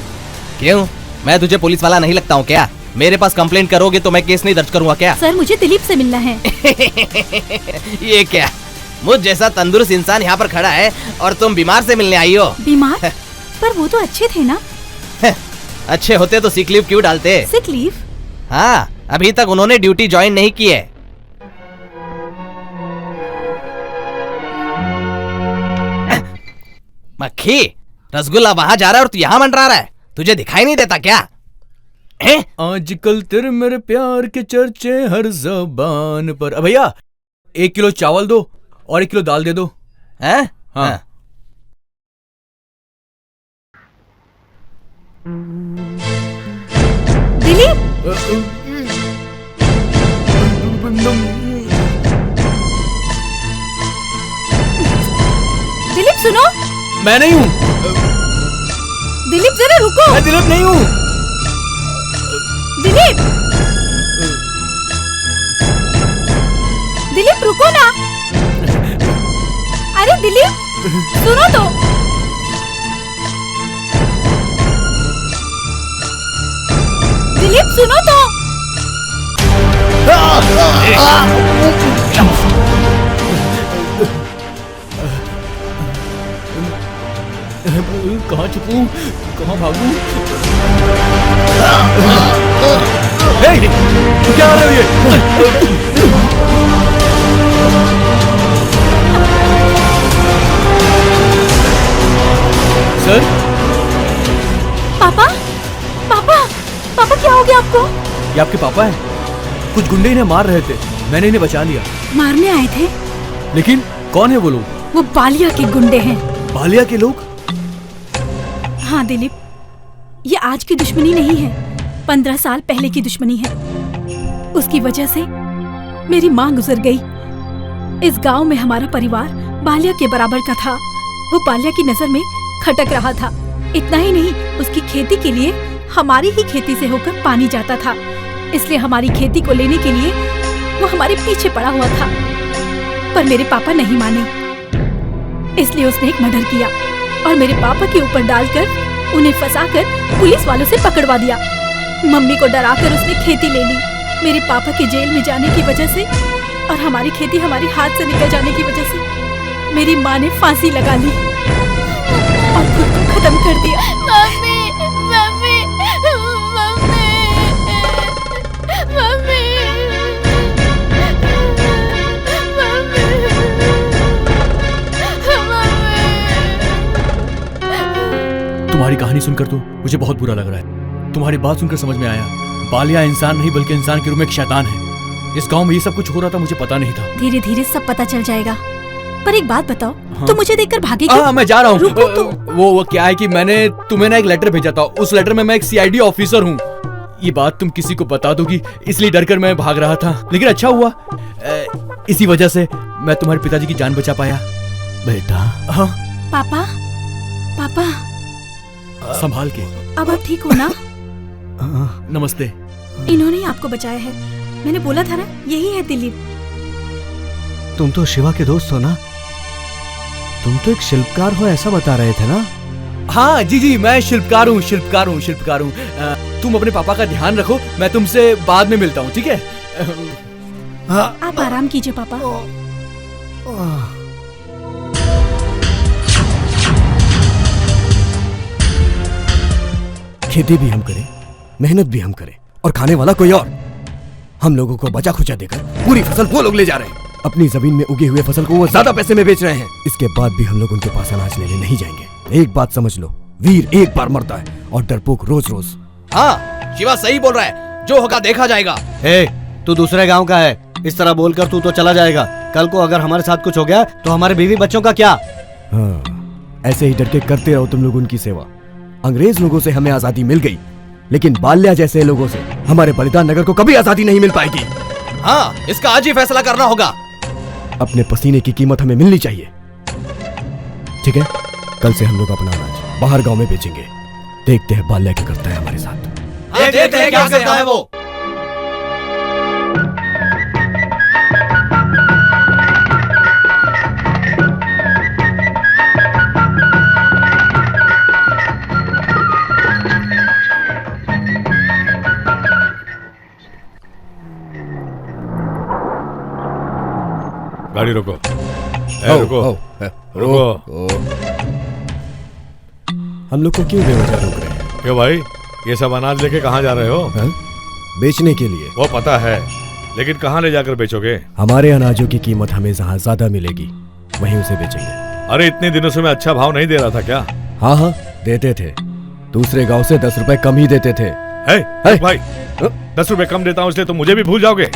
क्यों? मैं तुझे पुलिस वाला नहीं लगता हूँ क्या? मेरे पास कंप्लेंट करोगे तो मैं केस नहीं दर्ज करूँगा क्या? सर मुझे दिलीप से मिलना है। ये क्या? मुझ जैसा तंदुरुस्त इंसान यहाँ पर खड़ा है और तुम बीमार से मिलने आई हो? बीमार? पर वो तो अच्छे थे ना। अच्छे होते तो सिक लीव क्यों डालते? Sick leave? हाँ अभी तक उन्होंने ड्यूटी ज्वाइन नहीं की है। मक्खी, रसगुल्ला वहां जा रहा है और तू यहाँ मंडरा रहा है। तुझे दिखाई नहीं देता क्या? आजकल तेरे मेरे प्यार के चर्चे हर ज़बान पर। भैया 1 किलो चावल दो और 1 किलो दाल दे दो। हैं? हाँ। दिलीप। दिलीप सुनो। मैं नहीं हूँ। दिलीप जरा रुको। मैं दिलीप नहीं हूँ। दिलीप। दिलीप रुको ना। अरे दिलीप सुनो तो। दिलीप सुनो तो। कहाँ छुपूं? कहाँ भागूं? क्या हो रहा है ये? सर। पापा पापा पापा क्या हो गया आपको? ये आपके पापा हैं? कुछ गुंडे इन्हें मार रहे थे, मैंने इन्हें बचा लिया। मारने आए थे? लेकिन कौन है वो लोग? वो बालिया के गुंडे हैं। बालिया के लोग? हाँ दिलीप, ये आज की दुश्मनी नहीं है, 15 साल पहले की दुश्मनी है। उसकी वजह से मेरी माँ गुजर गई। इस गांव में हमारा परिवार बालिया के बराबर का था। वो बालिया की नजर में खटक रहा था। इतना ही नहीं, उसकी खेती के लिए हमारी ही खेती से होकर पानी जाता था, इसलिए हमारी खेती को लेने के लिए वो हमारे पीछे पड़ा हुआ था। पर मेरे पापा नहीं माने, इसलिए उसने एक मर्डर किया और मेरे पापा के ऊपर डालकर उन्हें फंसाकर पुलिस वालों से पकड़वा दिया। मम्मी को डराकर उसने खेती ले ली। मेरे पापा के जेल में जाने की वजह से और हमारी खेती हमारे हाथ से निकल जाने की वजह से मेरी माँ ने फांसी लगा ली और खुद को खत्म कर दिया। मम्मी मम्मी मम्मी मम्मी तुम्हारी कहानी सुनकर तो मुझे बहुत बुरा लग रहा है। तुम्हारी बात सुनकर समझ में आया, बालिया इंसान नहीं बल्कि इंसान के रूप में एक शैतान है। इस गांव में ये सब कुछ हो रहा था, मुझे पता नहीं था। धीरे धीरे सब पता चल जाएगा। पर एक बात बताओ, तुम मुझे देखकर भागे क्यों? मैं जा रहा हूँ। रुको तो। वो क्या है कि मैंने तुम्हें ना एक लेटर भेजा था। उस लेटर में मैं एक सीआईडी ऑफिसर हूँ। ये बात तुम किसी को बता दोगी, इसलिए डरकर मैं भाग रहा था। लेकिन अच्छा हुआ, इसी वजह से मैं तुम्हारे पिताजी की जान बचा पाया। बेटा। हाँ पापा पापा संभाल के। अब आप ठीक हो ना? नमस्ते। इन्होंने ही आपको बचाया है। मैंने बोला था ना, यही है दिलीप। तुम तो शिवा के दोस्त हो ना? तुम तो एक शिल्पकार हो ऐसा बता रहे थे ना? हाँ जी जी, मैं शिल्पकार हूँ, शिल्पकार हूँ, शिल्पकार हूँ। तुम अपने पापा का ध्यान रखो, मैं तुमसे बाद में मिलता हूँ, ठीक है? आप आराम कीजिए पापा। खेती भी हम करें, मेहनत भी हम करें और खाने वाला कोई और। हम लोगों को बचा खुचा देकर पूरी फसल वो लोग ले जा रहे हैं। अपनी जमीन में उगी हुई फसल को वो ज्यादा पैसे में बेच रहे हैं। इसके बाद भी हम लोग उनके पास अनाज लेने नहीं जाएंगे। एक बात समझ लो, वीर एक बार मरता है और डरपोक रोज रोज। हाँ शिवा सही बोल रहा है, जो होगा देखा जाएगा। तू दूसरे गांव का है, इस तरह बोलकर तू तो चला जाएगा। कल को अगर हमारे साथ कुछ हो गया तो हमारे बीवी बच्चों का क्या? हाँ, ऐसे ही डर के करते रहो तुम लोग उनकी सेवा। अंग्रेज लोगों से हमें आजादी मिल गई, लेकिन बाल्या जैसे लोगों से हमारे बलिदान नगर को कभी आजादी नहीं मिल पाएगी। हाँ, इसका आज ही फैसला करना होगा। अपने पसीने की कीमत हमें मिलनी चाहिए। ठीक है, कल से हम लोग अपना अनाज बाहर गांव में बेचेंगे। देखते हैं बाल्या क्या करता है हमारे साथ। हाँ, देखते हैं क्या करता है वो। गाड़ी रोको। रुको रुको। हम लोग को क्यों बेवजह रोक रहे हैं? क्यों भाई, ये सब अनाज लेके कहाँ जा रहे हो? बेचने के लिए। वो पता है, लेकिन कहाँ ले जाकर बेचोगे? हमारे अनाजों की कीमत हमें जहाँ ज्यादा मिलेगी वहीं उसे बेचेंगे। अरे इतने दिनों से मैं अच्छा भाव नहीं दे रहा था क्या? हाँ हाँ देते थे, दूसरे गांव से 10 रुपए कम ही देते थे। भाई 10 रुपए कम देता हूँ इसलिए तुम मुझे भी भूल जाओगे?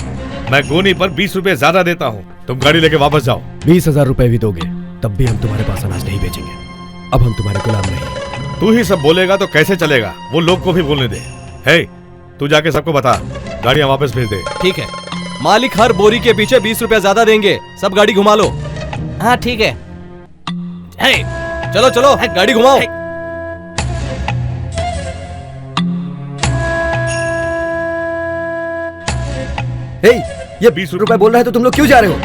मैं गोनी पर 20 रुपए ज्यादा देता हूँ। तुम गाड़ी लेके वापस जाओ। 20,000 रुपए भी दोगे तब भी हम तुम्हारे पास अनाज नहीं बेचेंगे। अब हम तुम्हारे गुलाम नहीं। तू ही सब बोलेगा तो कैसे चलेगा? वो लोग को भी बोलने दे। हे, तू जाके सबको बता, गाड़ियां वापस भेज दे। ठीक है, मालिक हर बोरी के पीछे 20 रुपया ज्यादा देंगे। सब गाड़ी घुमा लो। हाँ ठीक है। चलो चलो, गाड़ी घुमाओ। ये 20 रुपए बोल रहा है तो तुम लोग क्यों जा रहे हो?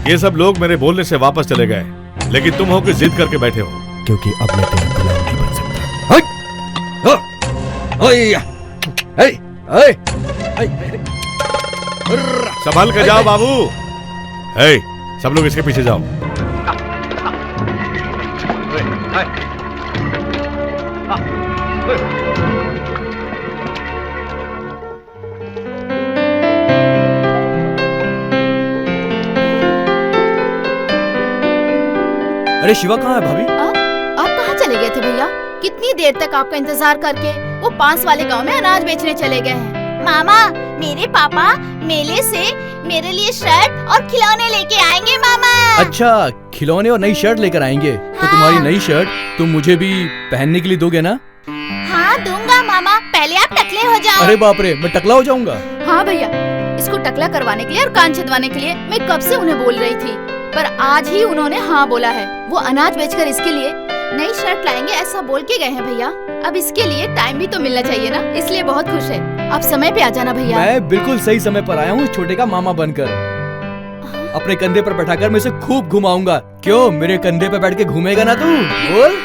ये सब लोग मेरे बोलने से वापस चले गए, लेकिन तुम हो कि जिद करके बैठे हो। क्योंकि अब मैं तेरा गुलाम नहीं बन सकता। संभाल कर जाओ बाबू। सब लोग इसके पीछे जाओ। अरे शिवा कहाँ है भाभी? आप कहाँ चले गए थे भैया? कितनी देर तक आपका इंतजार करके वो पास वाले गांव में अनाज बेचने चले गए हैं। मामा, मेरे पापा मेले से मेरे लिए शर्ट और खिलौने लेके आएंगे मामा। अच्छा, खिलौने और नई शर्ट लेकर आएंगे। तो तुम्हारी नई शर्ट तुम मुझे भी पहनने के लिए दोगे ना? हाँ दूंगा मामा, पहले आप टकले हो जाओ। अरे बाप रे, मैं टकला हो जाऊंगा? हाँ भैया, इसको टकला करवाने के लिए और कान छिदवाने के लिए मैं कब से उन्हें बोल रही थी, पर आज ही उन्होंने हाँ बोला है। वो अनाज बेचकर इसके लिए नई शर्ट लाएंगे ऐसा बोल के गए हैं भैया। अब इसके लिए टाइम भी तो मिलना चाहिए ना, इसलिए बहुत खुश है। आप समय पे आ जाना भैया। मैं बिल्कुल सही समय पर आया हूँ, छोटे का मामा बनकर। अपने कंधे पर बैठाकर मैं इसे खूब घुमाऊंगा। क्यों, मेरे कंधे पर बैठ के घूमेगा ना तू? बोल।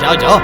जाओ जाओ।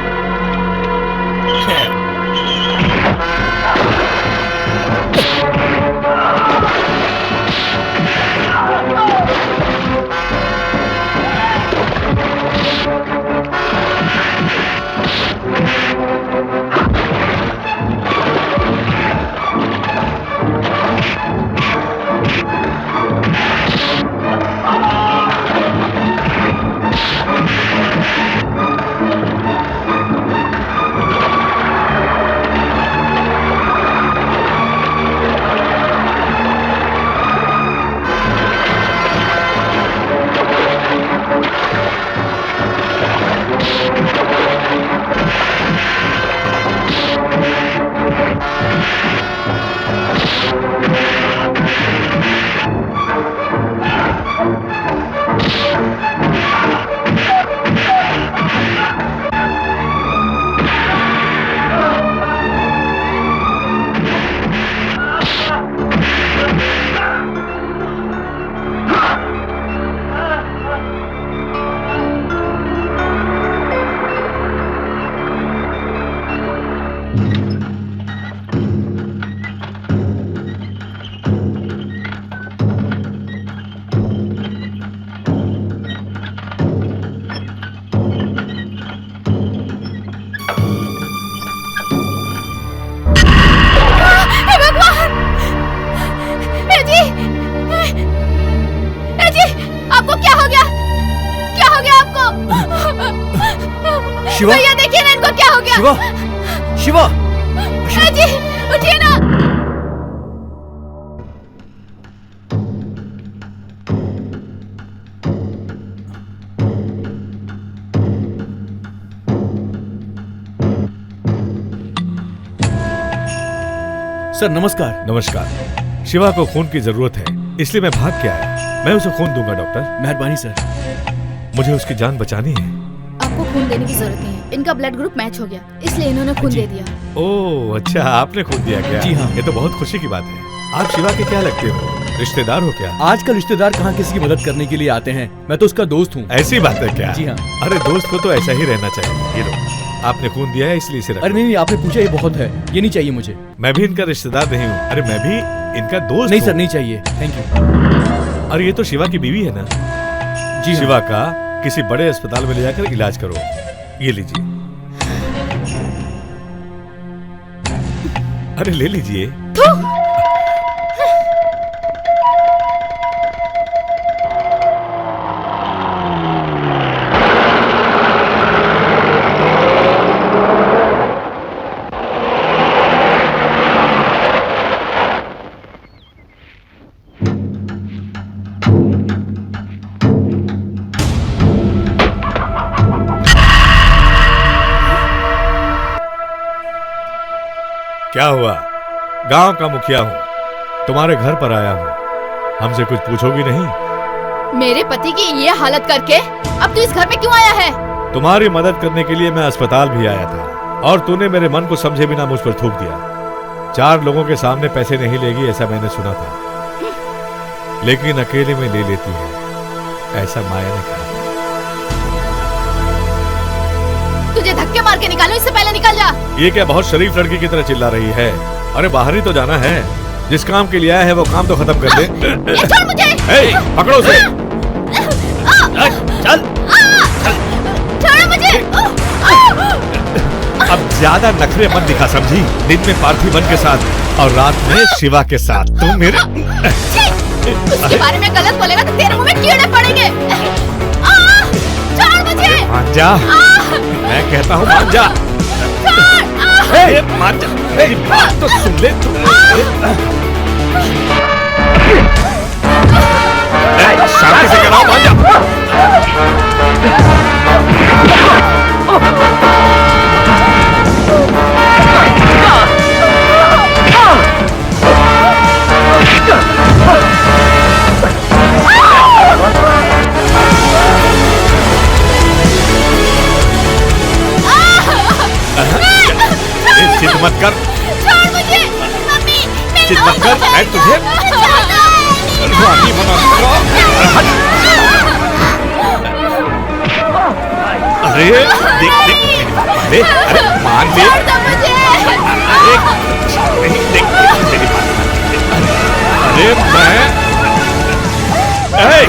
शिवा, भैया देखिए ना इनको क्या हो गया। शिवा, शिवा। जी उठिए ना। सर नमस्कार। नमस्कार। शिवा को खून की जरूरत है, इसलिए मैं भाग के आया। मैं उसे खून दूंगा डॉक्टर। मेहरबानी सर। मुझे उसकी जान बचानी है। आपको खून देने की जरूरत नहीं है, इनका ब्लड ग्रुप मैच हो गया, इसलिए इन्होंने खून दे दिया। ओह अच्छा, आपने खून दिया क्या? जी हाँ। ये तो बहुत खुशी की बात है। आप शिवा के क्या लगते हो? रिश्तेदार हो क्या? आजकल रिश्तेदार कहाँ किसी की मदद करने के लिए आते हैं, मैं तो उसका दोस्त हूँ। ऐसी बात है क्या? जी हाँ। अरे दोस्त को तो ऐसा ही रहना चाहिए। ये लो, आपने खून दिया है इसलिए इसे रखो। अरे नहीं, आपने पूछा ये बहुत है, ये नहीं चाहिए मुझे। मैं भी इनका रिश्तेदार नहीं हूँ। अरे मैं भी इनका दोस्त नहीं हूँ। सर, नहीं चाहिए, थैंक यू। अरे ये तो शिवा की बीवी है ना? जी शिवा का किसी बड़े अस्पताल में ले जाकर इलाज करो। ये लीजिए। अरे ले लीजिए। क्या हुआ? गांव का मुखिया हूँ, तुम्हारे घर पर आया हूँ। हमसे कुछ पूछोगी नहीं? मेरे पति की ये हालत करके अब तू इस घर में क्यों आया है? तुम्हारी मदद करने के लिए मैं अस्पताल भी आया था और तूने मेरे मन को समझे बिना मुझ पर थूक दिया। 4 लोगों के सामने पैसे नहीं लेगी ऐसा मैंने सुना था, लेकिन अकेले में ले लेती है ऐसा माया ने कहा। तुझे धक्के मार के निकालो, इससे पहले निकल जा। ये क्या बहुत शरीफ लड़की की तरह चिल्ला रही है? अरे बाहर ही तो जाना है। जिस काम के लिए आया है वो काम तो खत्म कर दे। ये छोड़ मुझे। पकड़ो उसे। चल। छोड़ मुझे। अब ज्यादा नखरे मत दिखा, समझी? दिन में पार्थिवन के साथ और रात में शिवा के साथ। तुम मेरे उसके बारे में गलत बोलेगा तो तेरे मुंह में कीड़े पड़ेंगे। छोड़ मुझे। मान जा, मैं कहता हूँ मान जा। मान जा, मेरी बात तो सुन ले तू। शांति से कराओ, मान जा। जिद मत कर। छोड़ मुझे। मम्मी, जिद मत कर, मैं तुझे रानी बनाऊंगा। अरे देख देख मेरी बात मान ले। अरे मान ले। अरे नहीं, देख मेरी बात मान ले। अरे मैं नहीं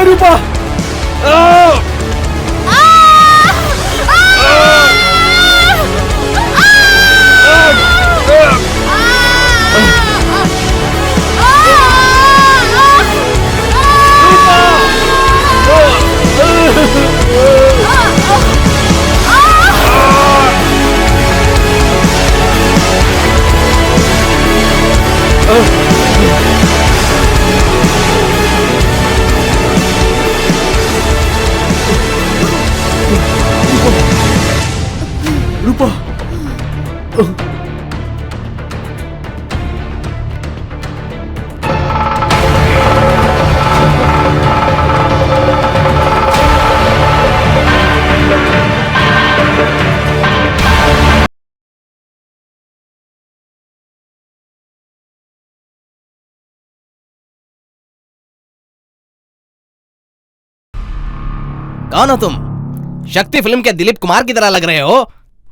रूपा। रूपा। कौन हो तुम? शक्ति फिल्म के दिलीप कुमार की तरह लग रहे हो।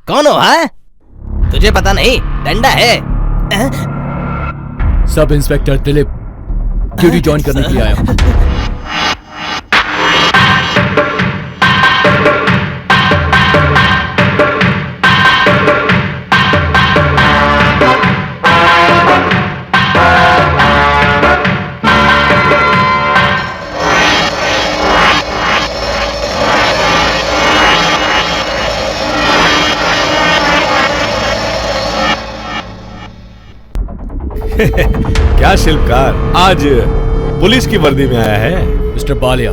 कौन हो? है तुझे पता नहीं डंडा है? Sub inspector Dilip, duty join करने के लिए आया हूँ। क्या शिल्पकार आज पुलिस की वर्दी में आया है? मिस्टर बालिया,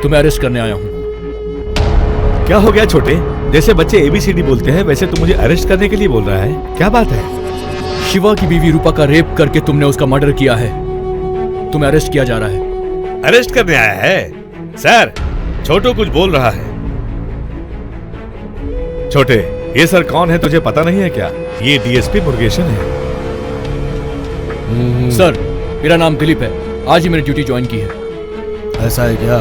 तुम्हें अरेस्ट करने आया हूँ। क्या हो गया छोटे? जैसे बच्चे ABCD बोलते हैं वैसे तुम मुझे अरेस्ट करने के लिए बोल रहा है, क्या बात है? शिवा की बीवी रूपा का रेप करके तुमने उसका मर्डर किया है। तुम्हें अरेस्ट किया जा रहा है। अरेस्ट करने आया है? सर, छोटू कुछ बोल रहा है। छोटे, ये सर कौन है तुझे पता नहीं है क्या? ये DSP मुरुगेशन है। सर, मेरा नाम दिलीप है। आज ही मैंने ड्यूटी ज्वाइन की है। ऐसा है क्या?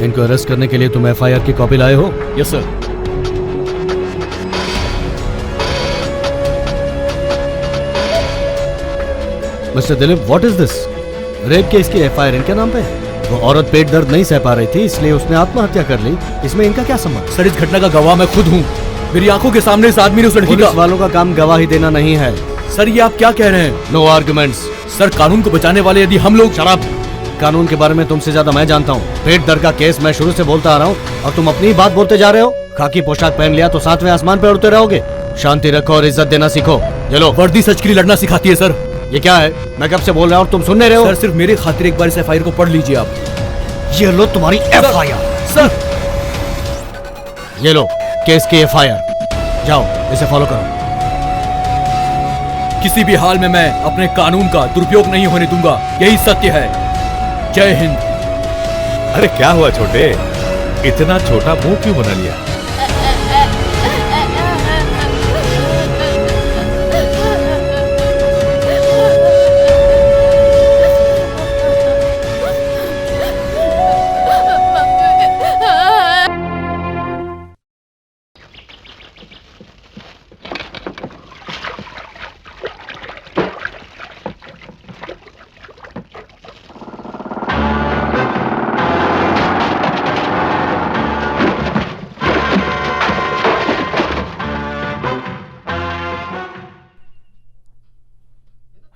इनको अरेस्ट करने के लिए तुम FIR की कॉपी लाए हो? Yes sir. Mister Dilip, what is this? Rape case की FIR इनके नाम पे है। वो औरत पेट दर्द नहीं सह पा रही थी इसलिए उसने आत्महत्या कर ली। इसमें इनका क्या संबंध? सर, इस घटना का गवाह मैं खुद हूँ। मेरी आंखों के सामने इस आदमी ने उस लड़की पुलिस वालों का काम गवाही देना नहीं है। सर, ये आप क्या कह रहे हैं? No arguments. सर, कानून को बचाने वाले यदि हम लोग... शराब, कानून के बारे में तुमसे ज्यादा मैं जानता हूँ। पेट दर्द का केस मैं शुरू से बोलता आ रहा हूँ और तुम अपनी ही बात बोलते जा रहे हो। खाकी पोशाक पहन लिया तो 7वें आसमान पे उड़ते रहोगे। शांति रखो और इज्जत देना सीखो। ये लो, वर्दी सच के लिए लड़ना सिखाती है सर। ये क्या है? मैं कब से बोल रहा हूँ और तुम सुन नहीं रहे हो? सर, सिर्फ मेरे खातिर एक बार इस FIR को पढ़ लीजिए आप। ये लो तुम्हारी FIR। सर, ये लो केस की FIR। जाओ इसे फॉलो करो। किसी भी हाल में मैं अपने कानून का दुरुपयोग नहीं होने दूंगा, यही सत्य है। जय हिंद। अरे क्या हुआ छोटे? इतना छोटा मुंह क्यों बना लिया?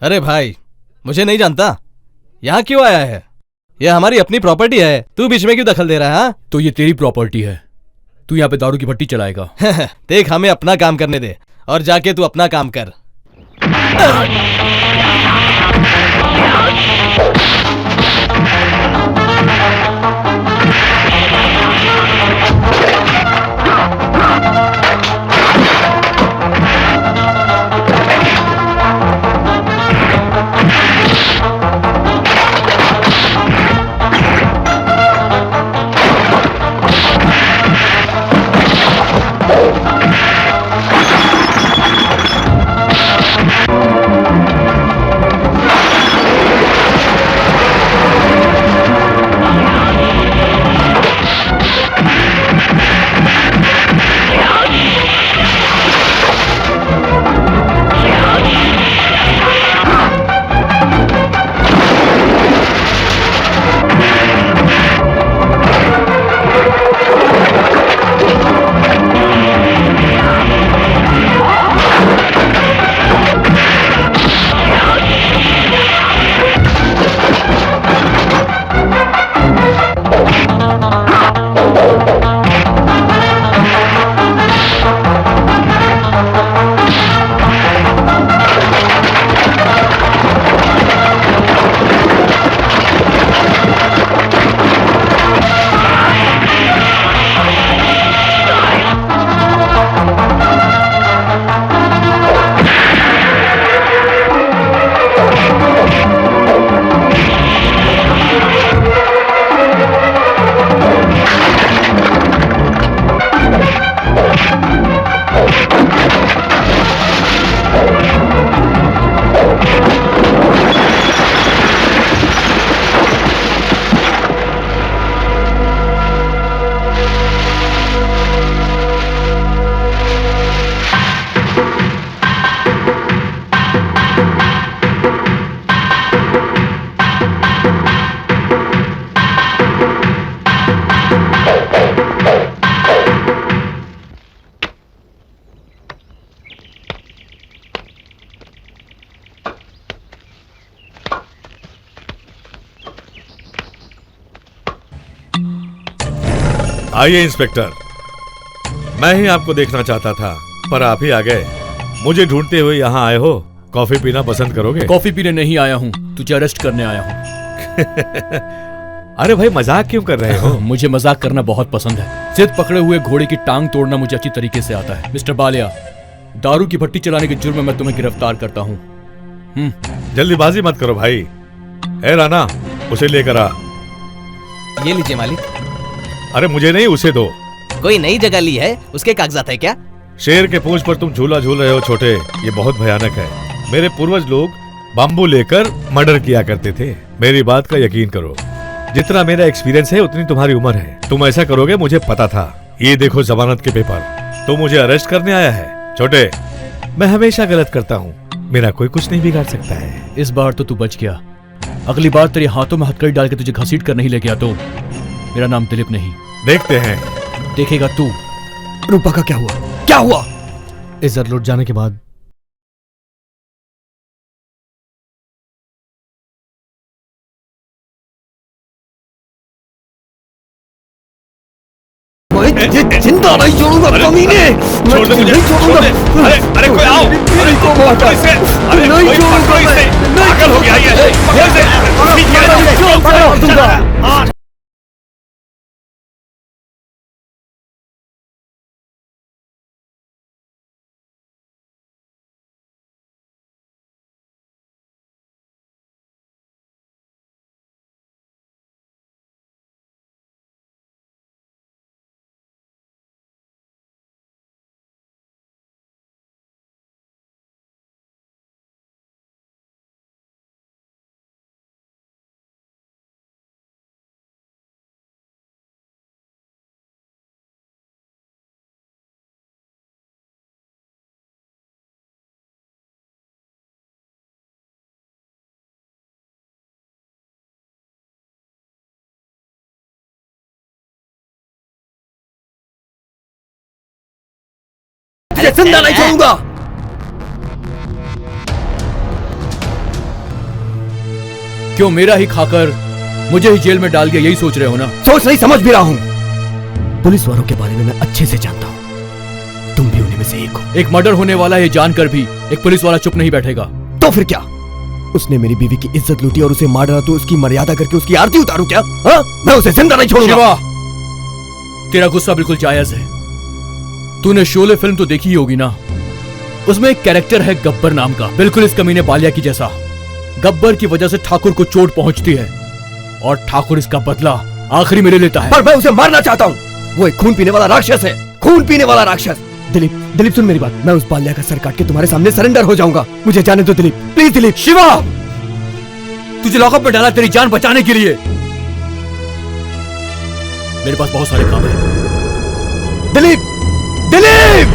अरे भाई, मुझे नहीं जानता, यहाँ क्यों आया है? यह हमारी अपनी प्रॉपर्टी है, तू बीच में क्यों दखल दे रहा है? तो ये तेरी प्रॉपर्टी है, तू यहाँ पे दारू की भट्टी चलाएगा। देख, हमें अपना काम करने दे और जाके तू अपना काम कर। आइए इंस्पेक्टर, मैं ही आपको देखना चाहता था पर आप ही आ गए। मुझे ढूंढते हुए यहाँ आए हो। कॉफी पीना पसंद करोगे? कॉफी पीने नहीं आया हूँ, तुझे अरेस्ट करने आया हूँ। अरे भाई मजाक क्यों कर रहे हो? मुझे मजाक करना बहुत पसंद है। जिद पकड़े हुए घोड़े की टांग तोड़ना मुझे अच्छी तरीके से आता है। मिस्टर बालिया, दारू की भट्टी चलाने के जुर्म में मैं तुम्हें गिरफ्तार करता हूँ। जल्दीबाजी मत करो भाई। ए राना, उसे लेकर आ। ये लीजिए मालिक। अरे मुझे नहीं, उसे दो। कोई नई जगह ली है, उसके कागजात है क्या? शेर के पूंछ पर तुम झूला झूल रहे हो छोटे, ये बहुत भयानक है। मेरे पूर्वज लोग बाम्बू लेकर मर्डर किया करते थे। मेरी बात का यकीन करो, जितना मेरा एक्सपीरियंस है उतनी तुम्हारी उम्र है। तुम ऐसा करोगे मुझे पता था। ये देखो जमानत के पेपर। तो मुझे अरेस्ट करने आया है? छोटे, मैं हमेशा गलत करता हूँ, मेरा कोई कुछ नहीं बिगाड़ सकता है। इस बार तो तू बच गया। अगली बार तेरे हाथों में हथकड़ी डाल के तुझे घसीट कर नहीं ले गया तो मेरा नाम दिलीप नहीं। देखते हैं। देखेगा तू। रूपा का क्या हुआ? क्या हुआ? इज्जत लुट जाने के बाद जिंदा नहीं छोड़ूंगा कमीने। छोड़ दे मुझे, नहीं छोड़ूंगा। अरे अरे कोई आओ। अरे पकड़ो इसे। अरे नहीं कोई छोड़ूंगा पकड़ो इसे। पागल हो गया ये। पकड़ो इसे। जिंदा नहीं छोड़ूंगा। क्यों मेरा ही खाकर मुझे ही जेल में डाल के यही सोच रहे हो ना? सोच नहीं, समझ भी रहा हूँ। पुलिस वालों के बारे में मैं अच्छे से जानता हूँ। तुम भी उन्हीं में से एक हो। एक मर्डर होने वाला है ये जानकर भी एक पुलिस वाला चुप नहीं बैठेगा। तो फिर क्या? उसने मेरी बीवी की इज्जत लूटी और उसे मार डाला तो उसकी मर्यादा करके उसकी आरती उतारूं क्या? हाँ? मैं उसे जिंदा नहीं छोड़ूंगा। शिवा, तेरा गुस्सा बिल्कुल जायज है। तूने शोले फिल्म तो देखी ही होगी ना? उसमें एक कैरेक्टर है गब्बर नाम का, बिल्कुल इस कमीने बालिया की जैसा। गब्बर की वजह से ठाकुर को चोट पहुंचती है और ठाकुर इसका बदला आखिरी में ले लेता है। पर मैं उसे मारना चाहता हूँ। वो एक खून पीने वाला राक्षस है, खून पीने वाला राक्षस। दिलीप, दिलीप सुन मेरी बात। मैं उस बालिया का सर काट के तुम्हारे सामने सरेंडर हो जाऊंगा। मुझे जाने दो दिलीप, प्लीज दिलीप। शिवा, तुझे लॉकअप में डाला तेरी जान बचाने के लिए। मेरे पास बहुत सारे काम है। दिलीप, दिलीप,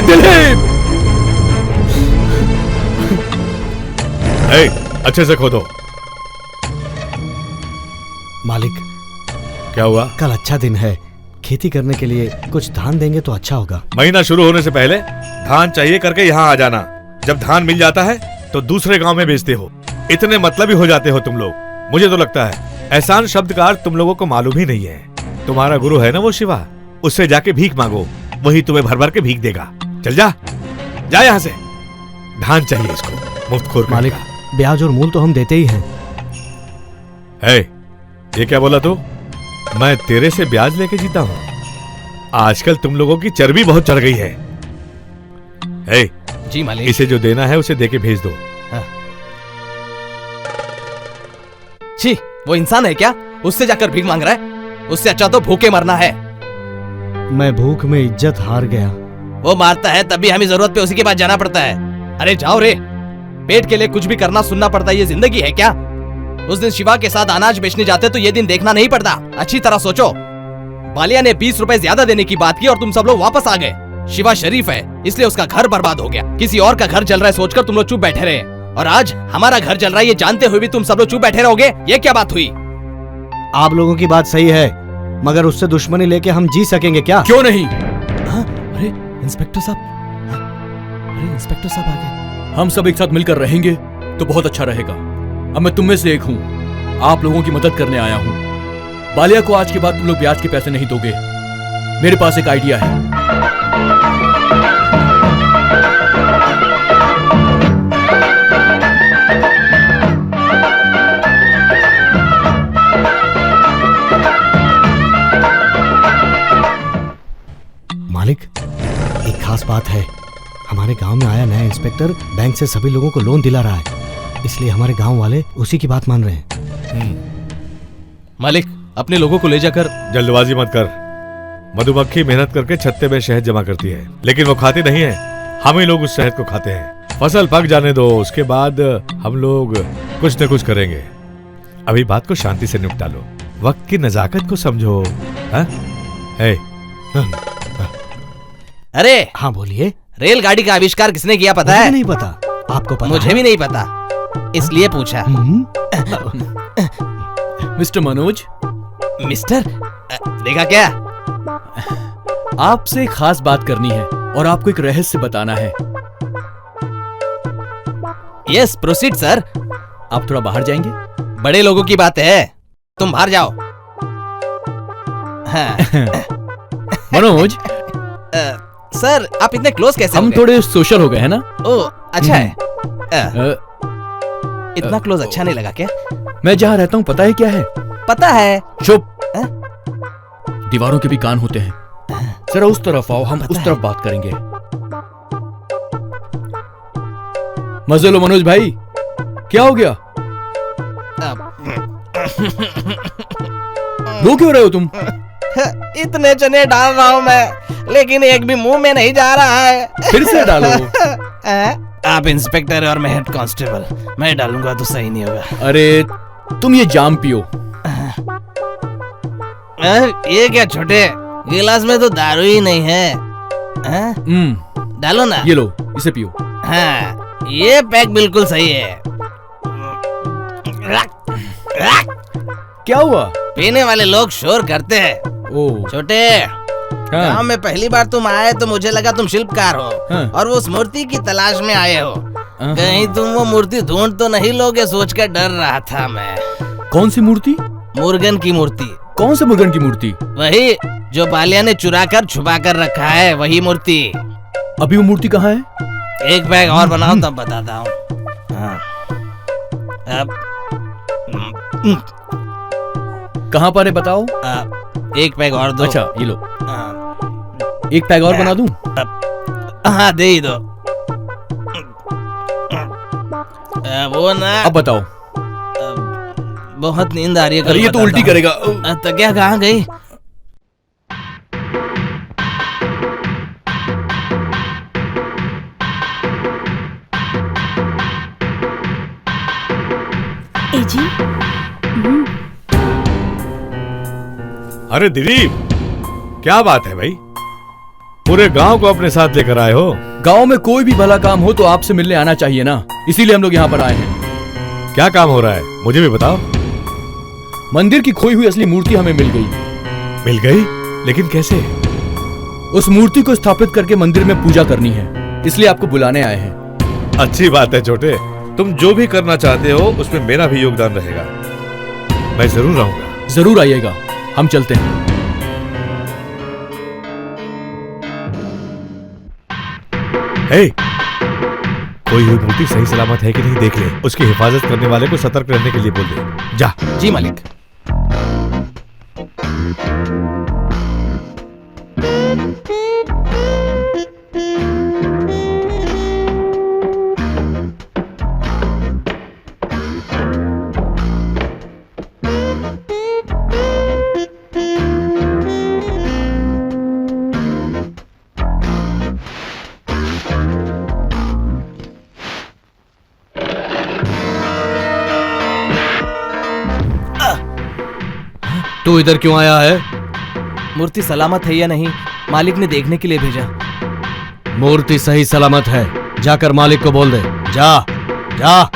दिलीप। अच्छे से खोदो। मालिक, क्या हुआ? कल अच्छा दिन है, खेती करने के लिए कुछ धान देंगे तो अच्छा होगा। महीना शुरू होने से पहले धान चाहिए करके यहाँ आ जाना। जब धान मिल जाता है तो दूसरे गांव में बेचते हो। इतने मतलबी हो जाते हो तुम लोग। मुझे तो लगता है एहसान शब्द का अर्थ तुम लोगों को मालूम ही नहीं है। तुम्हारा गुरु है ना वो शिवा, उससे जाके भीख मांगो, वही तुम्हें भर भर के भीख देगा। चल जा, जा यहाँ से। धान चाहिए इसको, मुफ्तखोर मालिक, ब्याज और मूल तो हम देते ही हैं। ये क्या बोला तू? मैं तेरे से ब्याज लेके जीता हूँ? आजकल तुम लोगों की चर्बी बहुत चढ़ गई है। जी मालिक। इसे जो देना है उसे देके भेज दो। हाँ। छी, वो इंसान है क्या? उससे जाकर भीख मांग रहा है? उससे अच्छा तो भूखे मरना है। मैं भूख में इज्जत हार गया। वो मारता है तभी हमें जरूरत पे उसी के पास जाना पड़ता है। अरे जाओ रे, पेट के लिए कुछ भी करना सुनना पड़ता है, ये जिंदगी है क्या? उस दिन शिवा के साथ अनाज बेचने जाते तो ये दिन देखना नहीं पड़ता। अच्छी तरह सोचो, बालिया ने 20 रुपए ज्यादा देने की बात की और तुम सब लोग वापस आ गए। शिवा शरीफ है इसलिए उसका घर बर्बाद हो गया। किसी और का घर जल रहा है सोचकर तुम लोग चुप बैठे रहे, और आज हमारा घर जल रहा है ये जानते हुए भी तुम सब लोग चुप बैठे रहोगे? ये क्या बात हुई? आप लोगों की बात सही है, मगर उससे दुश्मनी लेके हम जी सकेंगे क्या? क्यों नहीं? अरे इंस्पेक्टर साहब, अरे इंस्पेक्टर साहब आ गए। हम सब एक साथ मिलकर रहेंगे तो बहुत अच्छा रहेगा। अब मैं तुम में से एक हूँ, आप लोगों की मदद करने आया हूँ। बालिया को आज के बाद तुम लोग ब्याज के पैसे नहीं दोगे। मेरे पास एक आइडिया है। मालिक, एक खास बात है। हमारे गांव में आया नया इंस्पेक्टर बैंक से सभी लोगों को लोन दिला रहा है, इसलिए हमारे गांव वाले उसी की बात मान रहे हैं। मालिक, अपने लोगों को ले जाकर। जल्दबाजी मत कर। मधुमक्खी मेहनत करके छत्ते में शहद जमा करती है, लेकिन वो खाती नहीं है। हम ही लोग उस शहद को खाते हैं। फसल पक जाने दो, उसके बाद हम लोग कुछ न कुछ करेंगे। अभी बात को शांति से निपटा लो, वक्त की नजाकत को समझो। हाँ? अरे हाँ बोलिए। रेलगाड़ी का आविष्कार किसने किया पता मुझे है? नहीं पता। आपको पता मुझे है? भी नहीं पता, इसलिए पूछा। मिस्टर मनोज। मिस्टर, देखा क्या? आपसे एक खास बात करनी है और आपको एक रहस्य बताना है। Yes, proceed sir. आप थोड़ा बाहर जाएंगे? बड़े लोगों की बात है, तुम बाहर जाओ। हाँ। मनोज, सर आप इतने क्लोज कैसे हम हो गए? थोड़े सोशल हो गए हैं ना? ओह अच्छा है। इतना क्लोज अच्छा नहीं लगा क्या? मैं जहाँ रहता हूँ पता है क्या है? पता है। चुप। दीवारों के भी कान होते हैं। जरा उस तरफ आओ, हम उस तरफ बात करेंगे। मजे लो मनोज भाई। क्या हो गया? रो क्यों रहे हो तुम? इतने चने डाल रहा हूँ मैं, लेकिन एक भी मुंह में नहीं जा रहा है। फिर से डालो। आप इंस्पेक्टर और मैं हेड कांस्टेबल, मैं डालूंगा तो सही नहीं होगा। अरे तुम ये जाम पियो। ये क्या छोटे, गिलास में तो दारू ही नहीं है। डालो ना। ये लो, इसे पियो। हाँ, ये पैक बिल्कुल सही है। क्या हुआ? पीने वाले लोग शोर करते हैं। ओह छोटे, गांव में पहली बार तुम आए तो मुझे लगा तुम शिल्पकार हो। हाँ। और वो उस मूर्ति की तलाश में आए हो। कहीं तुम वो मूर्ति ढूंढ तो नहीं लोगे, सोचकर डर रहा था मैं। कौन सी मूर्ति? मुर्गन की मूर्ति। कौन से मुर्गन की मूर्ति? वही जो बालिया ने चुरा कर छुपा कर रखा है, वही मूर्ति। अभी वो मूर्ति कहाँ है? एक बैग और बनाओ तब बताता हूँ। हाँ। अब कहाँ पर है बताओ? एक पैग और दो। अच्छा ये लो। एक पैग और बना दूं? हाँ दे ही दो। वो ना। अब बताओ। बहुत नींद आ रही है। अरे ये तो उल्टी करेगा। तो क्या कहाँ गई? जी। अरे दिलीप, क्या बात है भाई? पूरे गांव को अपने साथ लेकर आए हो? गांव में कोई भी भला काम हो तो आपसे मिलने आना चाहिए ना, इसीलिए हम लोग यहाँ पर आए हैं। क्या काम हो रहा है, मुझे भी बताओ। मंदिर की खोई हुई असली मूर्ति हमें मिल गई। मिल गई? लेकिन कैसे? उस मूर्ति को स्थापित करके मंदिर में पूजा करनी है, इसलिए आपको बुलाने आए हैं। अच्छी बात है छोटे, तुम जो भी करना चाहते हो उसमें मेरा भी योगदान रहेगा। मैं जरूर आऊंगा। जरूर आइएगा, हम चलते हैं। हे, कोई हुई मूर्ति सही सलामत है कि नहीं देख ले। उसकी हिफाजत करने वाले को सतर्क रहने के लिए बोल दे। जा। जी मालिक। तू इधर क्यों आया है? मूर्ति सलामत है या नहीं, मालिक ने देखने के लिए भेजा। मूर्ति सही सलामत है, जाकर मालिक को बोल दे। जा जा।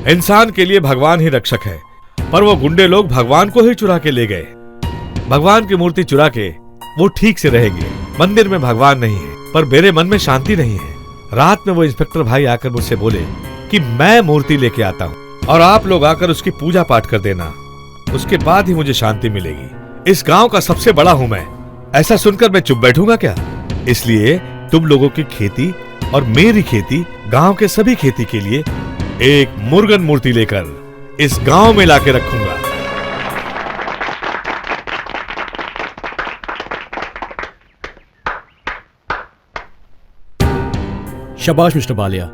इंसान के लिए भगवान ही रक्षक है, पर वो गुंडे लोग भगवान को ही चुरा के ले गए। भगवान की मूर्ति चुरा के वो ठीक से रहेंगे। मंदिर में भगवान नहीं है, पर मेरे मन में शांति नहीं है। रात में वो इंस्पेक्टर भाई आकर मुझसे बोले कि मैं मूर्ति लेके आता हूँ और आप लोग आकर उसकी पूजा पाठ कर देना, उसके बाद ही मुझे शांति मिलेगी। इस गांव का सबसे बड़ा हूं मैं, ऐसा सुनकर मैं चुप बैठूंगा क्या? इसलिए तुम लोगों की खेती और मेरी खेती, गांव के सभी खेती के लिए एक मुर्गन मूर्ति लेकर इस गांव में लाके रखूंगा। शाबाश मिस्टर बालिया,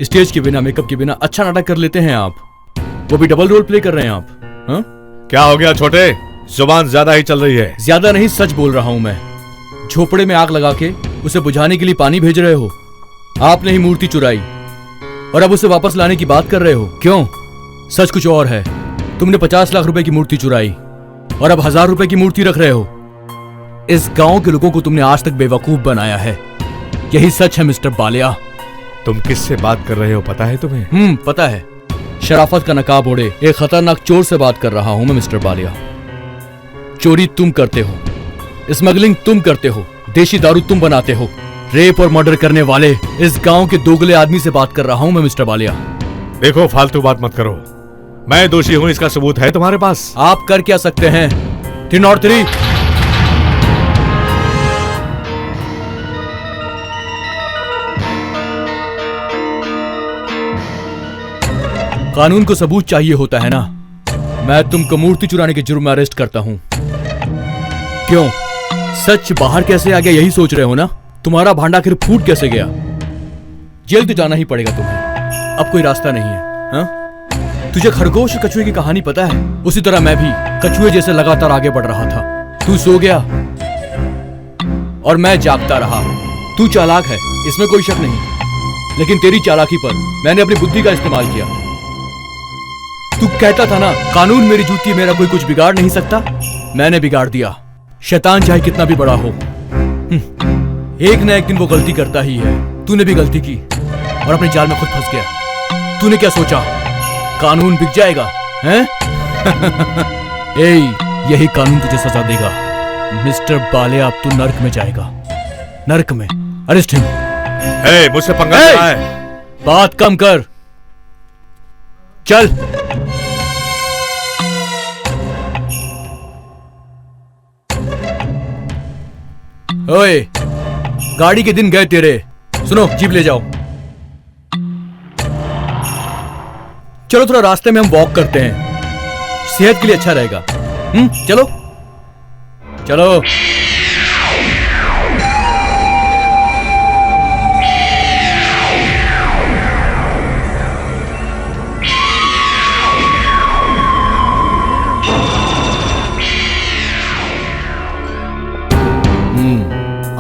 स्टेज के बिना, मेकअप के बिना अच्छा नाटक कर लेते हैं आप, वो भी डबल रोल प्ले कर रहे हैं आप। हाँ? क्या हो गया छोटे, जुबान ज्यादा ही चल रही है। ज्यादा नहीं, सच बोल रहा हूं मैं। झोपड़े में आग लगा के उसे बुझाने के लिए पानी भेज रहे हो। आपने ही मूर्ति चुराई और अब उसे वापस लाने की बात कर रहे हो। क्यों? सच कुछ और है। तुमने 50 लाख रुपए की मूर्ति चुराई और अब 1000 रुपए की मूर्ति रख रहे हो। इस गांव के लोगों को तुमने आज तक बेवकूफ बनाया है। यही सच है मिस्टर बालिया। तुम किससे बात कर रहे हो पता है तुम्हें? पता है। शराफत का नकाब ओढ़े एक खतरनाक चोर से बात कर रहा हूं मैं मिस्टर बालिया। चोरी तुम करते हो, स्मगलिंग तुम करते हो, देशी दारू तुम बनाते हो, रेप और मर्डर करने वाले इस गांव के दोगले आदमी से बात कर रहा हूं मैं मिस्टर बालिया। देखो फालतू बात मत करो, मैं दोषी हूं इसका सबूत है तुम्हारे पास? आप कर क्या सकते हैं? 3 और 3। कानून को सबूत चाहिए होता है ना। मैं तुमको मूर्ति चुराने के जुर्म में अरेस्ट करता हूं। क्यों? सच बाहर कैसे आ गया यही सोच रहे हो ना? तुम्हारा भांडा आखिर फूट कैसे गया? जेल तो जाना ही पड़ेगा तुम्हें, अब कोई रास्ता नहीं है। हाँ? तुझे खरगोश और कछुए की कहानी पता है? उसी तरह मैं भी कछुए जैसे लगातार आगे बढ़ रहा था। तू सो गया और मैं जागता रहा। तू चालाक है, इसमें कोई शक नहीं, लेकिन तेरी चालाकी पर मैंने अपनी बुद्धि का इस्तेमाल किया। तू कहता था ना कानून मेरी जूती, मेरा कोई कुछ बिगाड़ नहीं सकता। मैंने बिगाड़ दिया। शैतान चाहे कितना भी बड़ा हो, एक न एक दिन वो गलती करता ही है। तूने भी गलती की और अपने जाल में खुद फंस गया। तूने क्या सोचा कानून बिक जाएगा? हैं? यही कानून तुझे सजा देगा मिस्टर बालिया। अब तू नर्क में जाएगा, नर्क में। Arrest him. मुझसे पंगा लेना है? बात कम कर, चल। ओए, गाड़ी के दिन गए तेरे। सुनो, जीप ले जाओ। चलो थोड़ा रास्ते में हम वॉक करते हैं, सेहत के लिए अच्छा रहेगा। चलो चलो।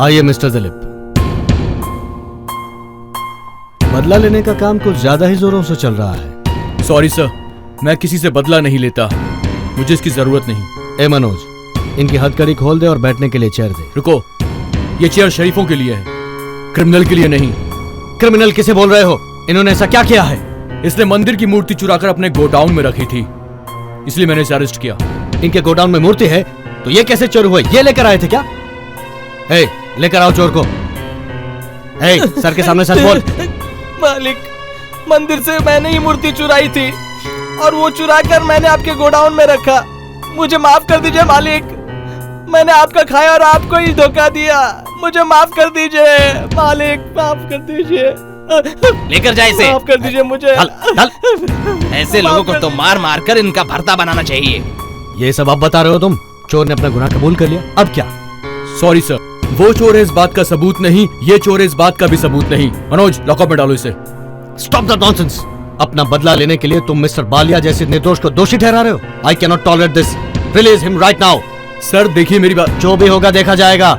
आइए मिस्टर दिलीप। बदला लेने का काम कुछ ज्यादा ही जोरों से चल रहा है। सॉरी सर, मैं किसी से बदला नहीं लेता, मुझे इसकी जरूरत नहीं। ए मनोज, इनकी हथकड़ी खोल दे और बैठने के लिए चेयर दे। रुको, ये चेयर शरीफों के लिए है, क्रिमिनल के लिए नहीं। क्रिमिनल किसे बोल रहे हो? इन्होंने ऐसा क्या किया है? इसने मंदिर की मूर्ति चुराकर अपने गोडाउन में रखी थी, इसलिए मैंने इसे अरेस्ट किया। इनके गोडाउन में मूर्ति है तो ये कैसे चोर हुए? ये लेकर आए थे क्या? लेकर आओ चोर को। सर के सामने सच बोल। मालिक, मंदिर से मैंने ही मूर्ति चुराई थी और वो चुराकर मैंने आपके गोडाउन में रखा। मुझे माफ कर दीजिए मालिक, मैंने आपका खाया और आपको ही धोखा दिया। मुझे माफ कर दीजिए मालिक, माफ कर दीजिए। लेकर जाए इसे। माफ कर दीजिए मुझे। ऐसे लोगों को तो मार मार कर इनका भरता बनाना चाहिए। ये सब आप बता रहे हो तुम? चोर ने अपना गुनाह कबूल कर लिया, अब क्या? सॉरी सर, वो चोर है इस बात का सबूत नहीं, ये चोर है इस बात का भी सबूत नहीं। मनोज, लॉकअप में डालो इसे। Stop the nonsense. अपना बदला लेने के लिए तुम मिस्टर बालिया जैसे निर्दोष को दोषी ठहरा रहे हो। I can not tolerate this. Release him right now. Sir देखिए मेरी बात। जो भी होगा देखा जाएगा।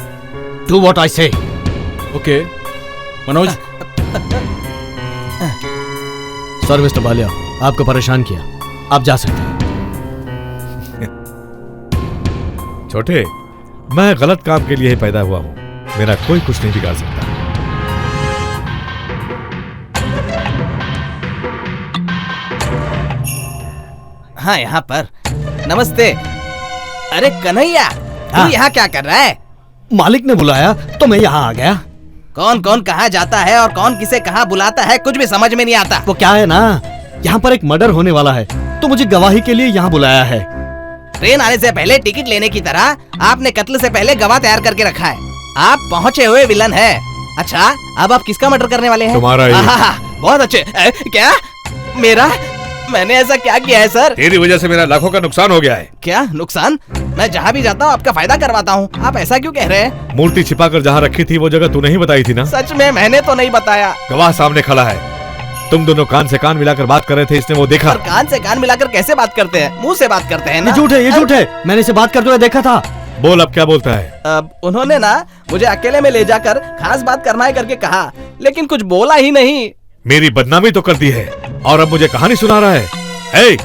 डू व्हाट आई से। Okay Manoj. Sorry mister Ballia, आपको परेशान किया, आप जा सकते हैं। छोटे, मैं गलत काम के लिए ही पैदा हुआ हूं, मेरा कोई कुछ नहीं बिगाड़ सकता। हाँ यहाँ पर। नमस्ते। अरे कन्हैया, तू यहाँ क्या कर रहा है? मालिक ने बुलाया तो मैं यहाँ आ गया। कौन कौन कहाँ जाता है और कौन किसे कहाँ बुलाता है, कुछ भी समझ में नहीं आता। वो क्या है ना, यहाँ पर एक मर्डर होने वाला है तो मुझे गवाही के लिए यहाँ बुलाया है। ट्रेन आने से पहले टिकट लेने की तरह आपने कत्ल से पहले गवाह तैयार करके रखा है। आप पहुँचे हुए विलन है। अच्छा, अब आप किसका मर्डर करने वाले हैं? तुम्हारा ही। बहुत अच्छे। क्या मेरा? मैंने ऐसा क्या किया है सर? तेरी वजह से मेरा लाखों का नुकसान हो गया है। क्या नुकसान? मैं जहाँ भी जाता हूँ आपका फायदा करवाता हूँ, आप ऐसा क्यों कह रहे हैं? मूर्ति छिपाकर जहाँ रखी थी वो जगह तू नहीं बताई थी ना? सच में मैंने तो नहीं बताया। गवाह सामने खड़ा है, तुम दोनों कान से कान मिलाकर बात कर रहे थे, इसने वो देखा। और कान से कान मिलाकर कैसे बात करते हैं? मुंह से बात करते हैं ना? ये झूठ है, ये झूठ है। मैंने इसे बात करते हुए देखा था। बोल अब क्या बोलता है? अब उन्होंने ना मुझे अकेले में ले जाकर खास बात करना है करके कहा, लेकिन कुछ बोला ही नहीं। मेरी बदनामी तो कर दी है और अब मुझे कहानी सुना रहा है। हे!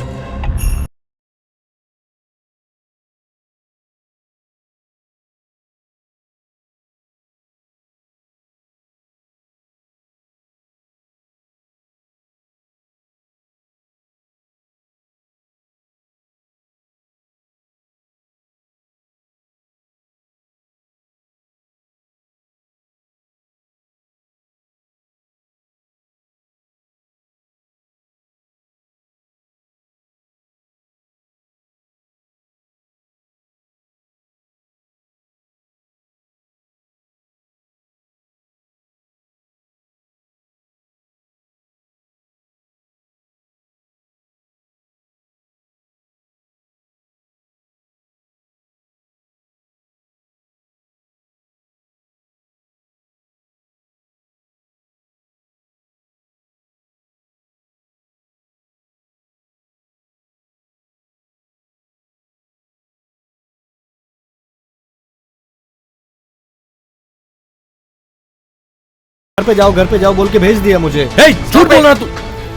घर पे जाओ बोल के भेज दिया मुझे। झूठ बोल रहा तू।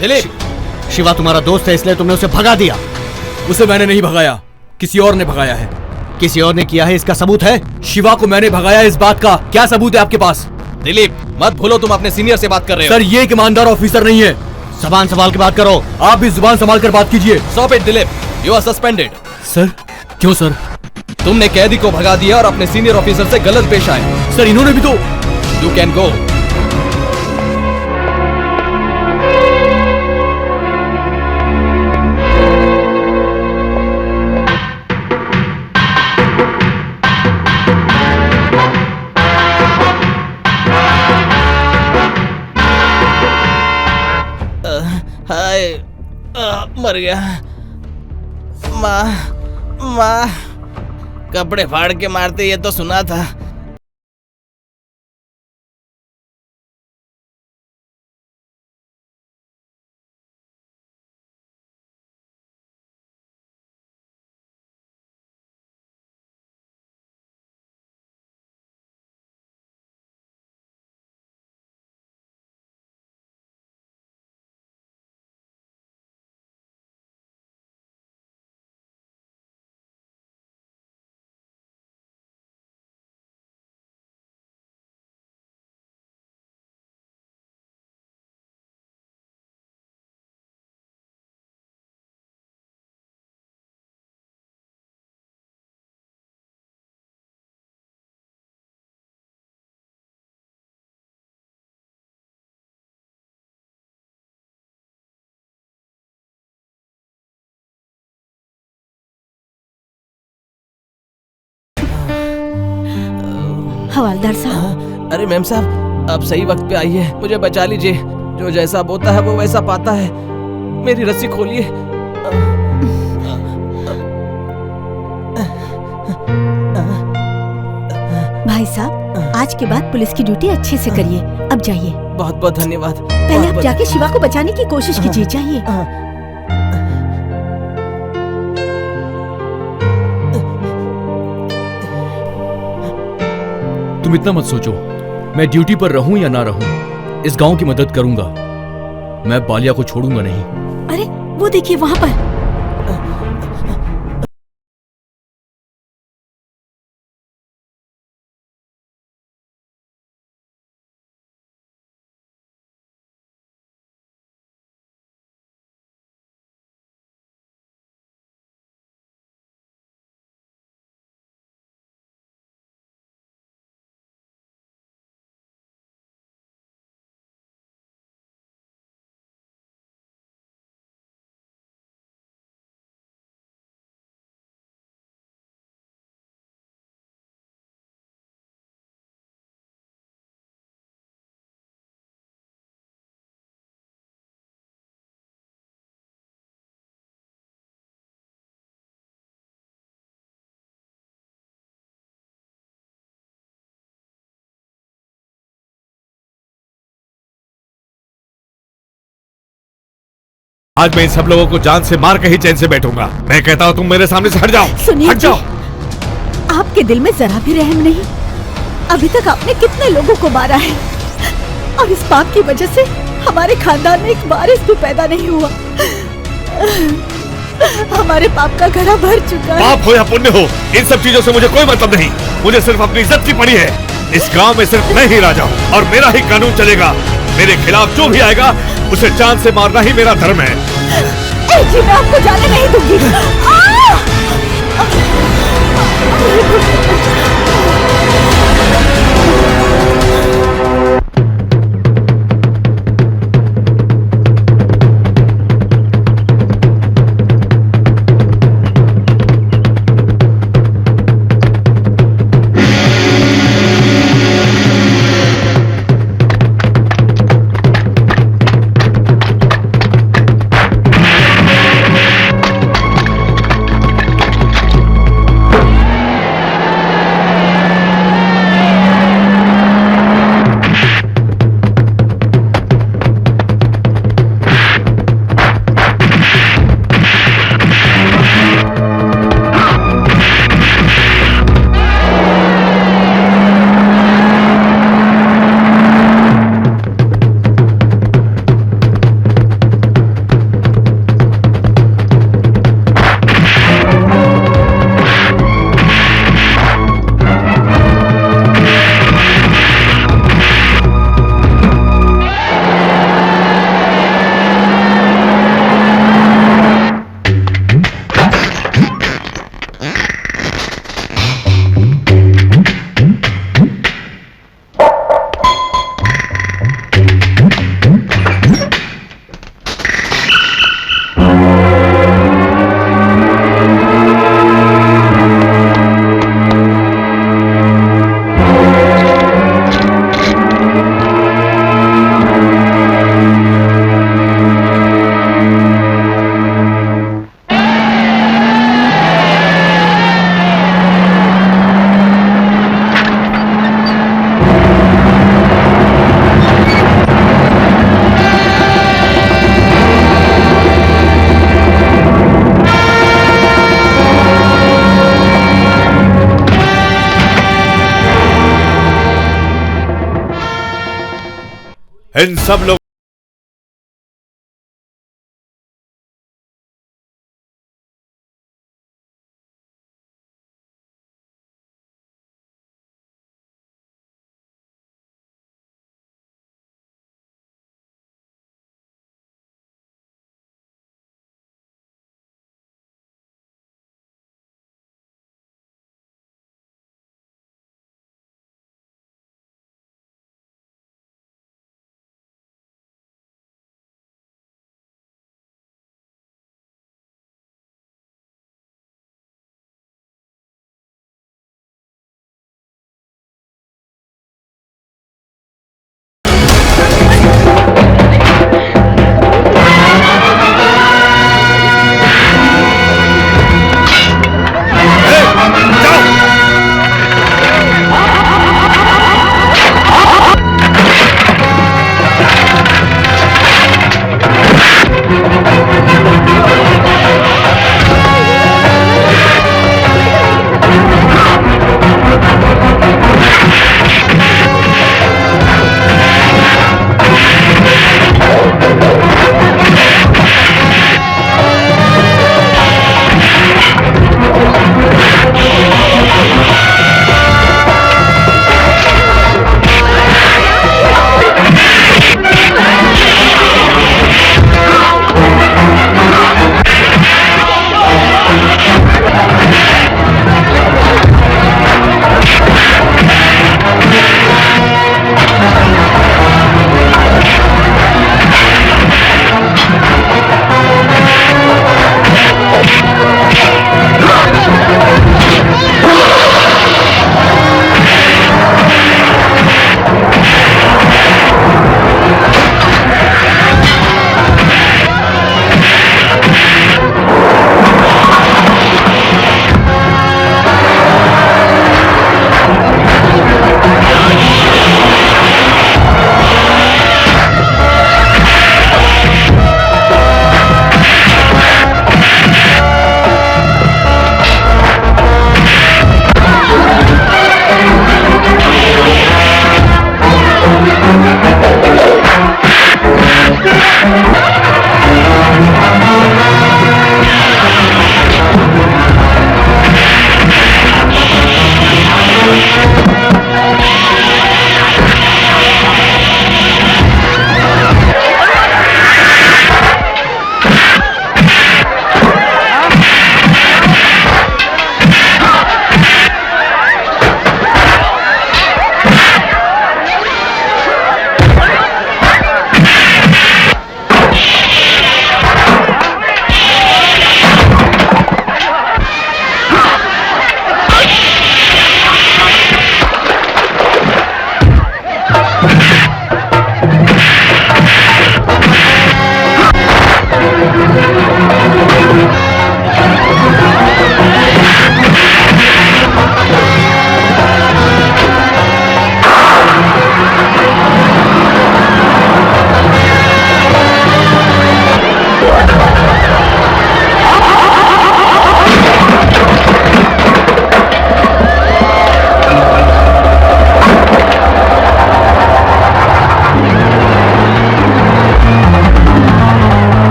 दिलीप, शिवा तुम्हारा दोस्त है इसलिए तुमने उसे भगा दिया। उसे मैंने नहीं भगाया, किसी और ने भगाया है। किसी और ने किया है, इसका सबूत है? शिवा को मैंने भगाया, इस बात का क्या सबूत है आपके पास? दिलीप मत भूलो तुम अपने सीनियर से बात कर रहे हो। सर ये एक ईमानदार ऑफिसर नहीं है। जबान संभाल के बात करो। आप भी जुबान संभाल कर बात कीजिए। Stop it Dilip, you are suspended. Sir क्यों सर? तुमने कैदी को भगा दिया और अपने सीनियर ऑफिसर से गलत पेश आए। सर इन्होंने भी तो। You can go. हाय, मर गया। माँ कपड़े फाड़ के मारते ये तो सुना था। हवालदार साहब। अरे मैम साहब, आप सही वक्त पे आई है, मुझे बचा लीजिए। जो जैसा बोता है वो वैसा पाता है। मेरी रस्सी खोलिए। भाई साहब, आज के बाद पुलिस की ड्यूटी अच्छे से करिए। अब जाइए। बहुत बहुत धन्यवाद। पहले आप जाके शिवा को बचाने की कोशिश कीजिए। जाइए। तुम इतना मत सोचो, मैं ड्यूटी पर रहूं या ना रहूं, इस गांव की मदद करूंगा। मैं बालिया को छोड़ूंगा नहीं। अरे वो देखिए वहाँ पर। आज मैं इन सब लोगों को जान से मार के ही चैन से बैठूंगा। मैं कहता हूँ तुम मेरे सामने से हट जाओ। सुनिए हट जाओ। आपके दिल में जरा भी रहम नहीं। अभी तक आपने कितने लोगों को मारा है और इस पाप की वजह से हमारे खानदान में एक वारिस भी पैदा नहीं हुआ। हमारे पाप का घड़ा भर चुका है। पाप हो या पुण्य हो, इन सब चीजों से मुझे कोई मतलब नहीं। मुझे सिर्फ अपनी इज्जत की पड़ी है। इस गांव में सिर्फ मैं ही राजा हूँ और मेरा ही कानून चलेगा। मेरे खिलाफ जो भी आएगा उसे जान से मारना ही मेरा धर्म है। जी मैं आपको जाने नहीं दूंगी। इन सब लोग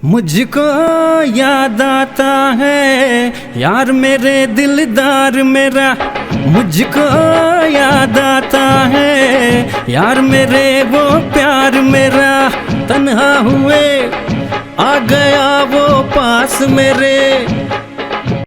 मुझको याद आता है यार मेरे दिलदार मेरा, मुझको याद आता है यार मेरे वो प्यार मेरा। तन्हा हुए आ गया वो पास मेरे,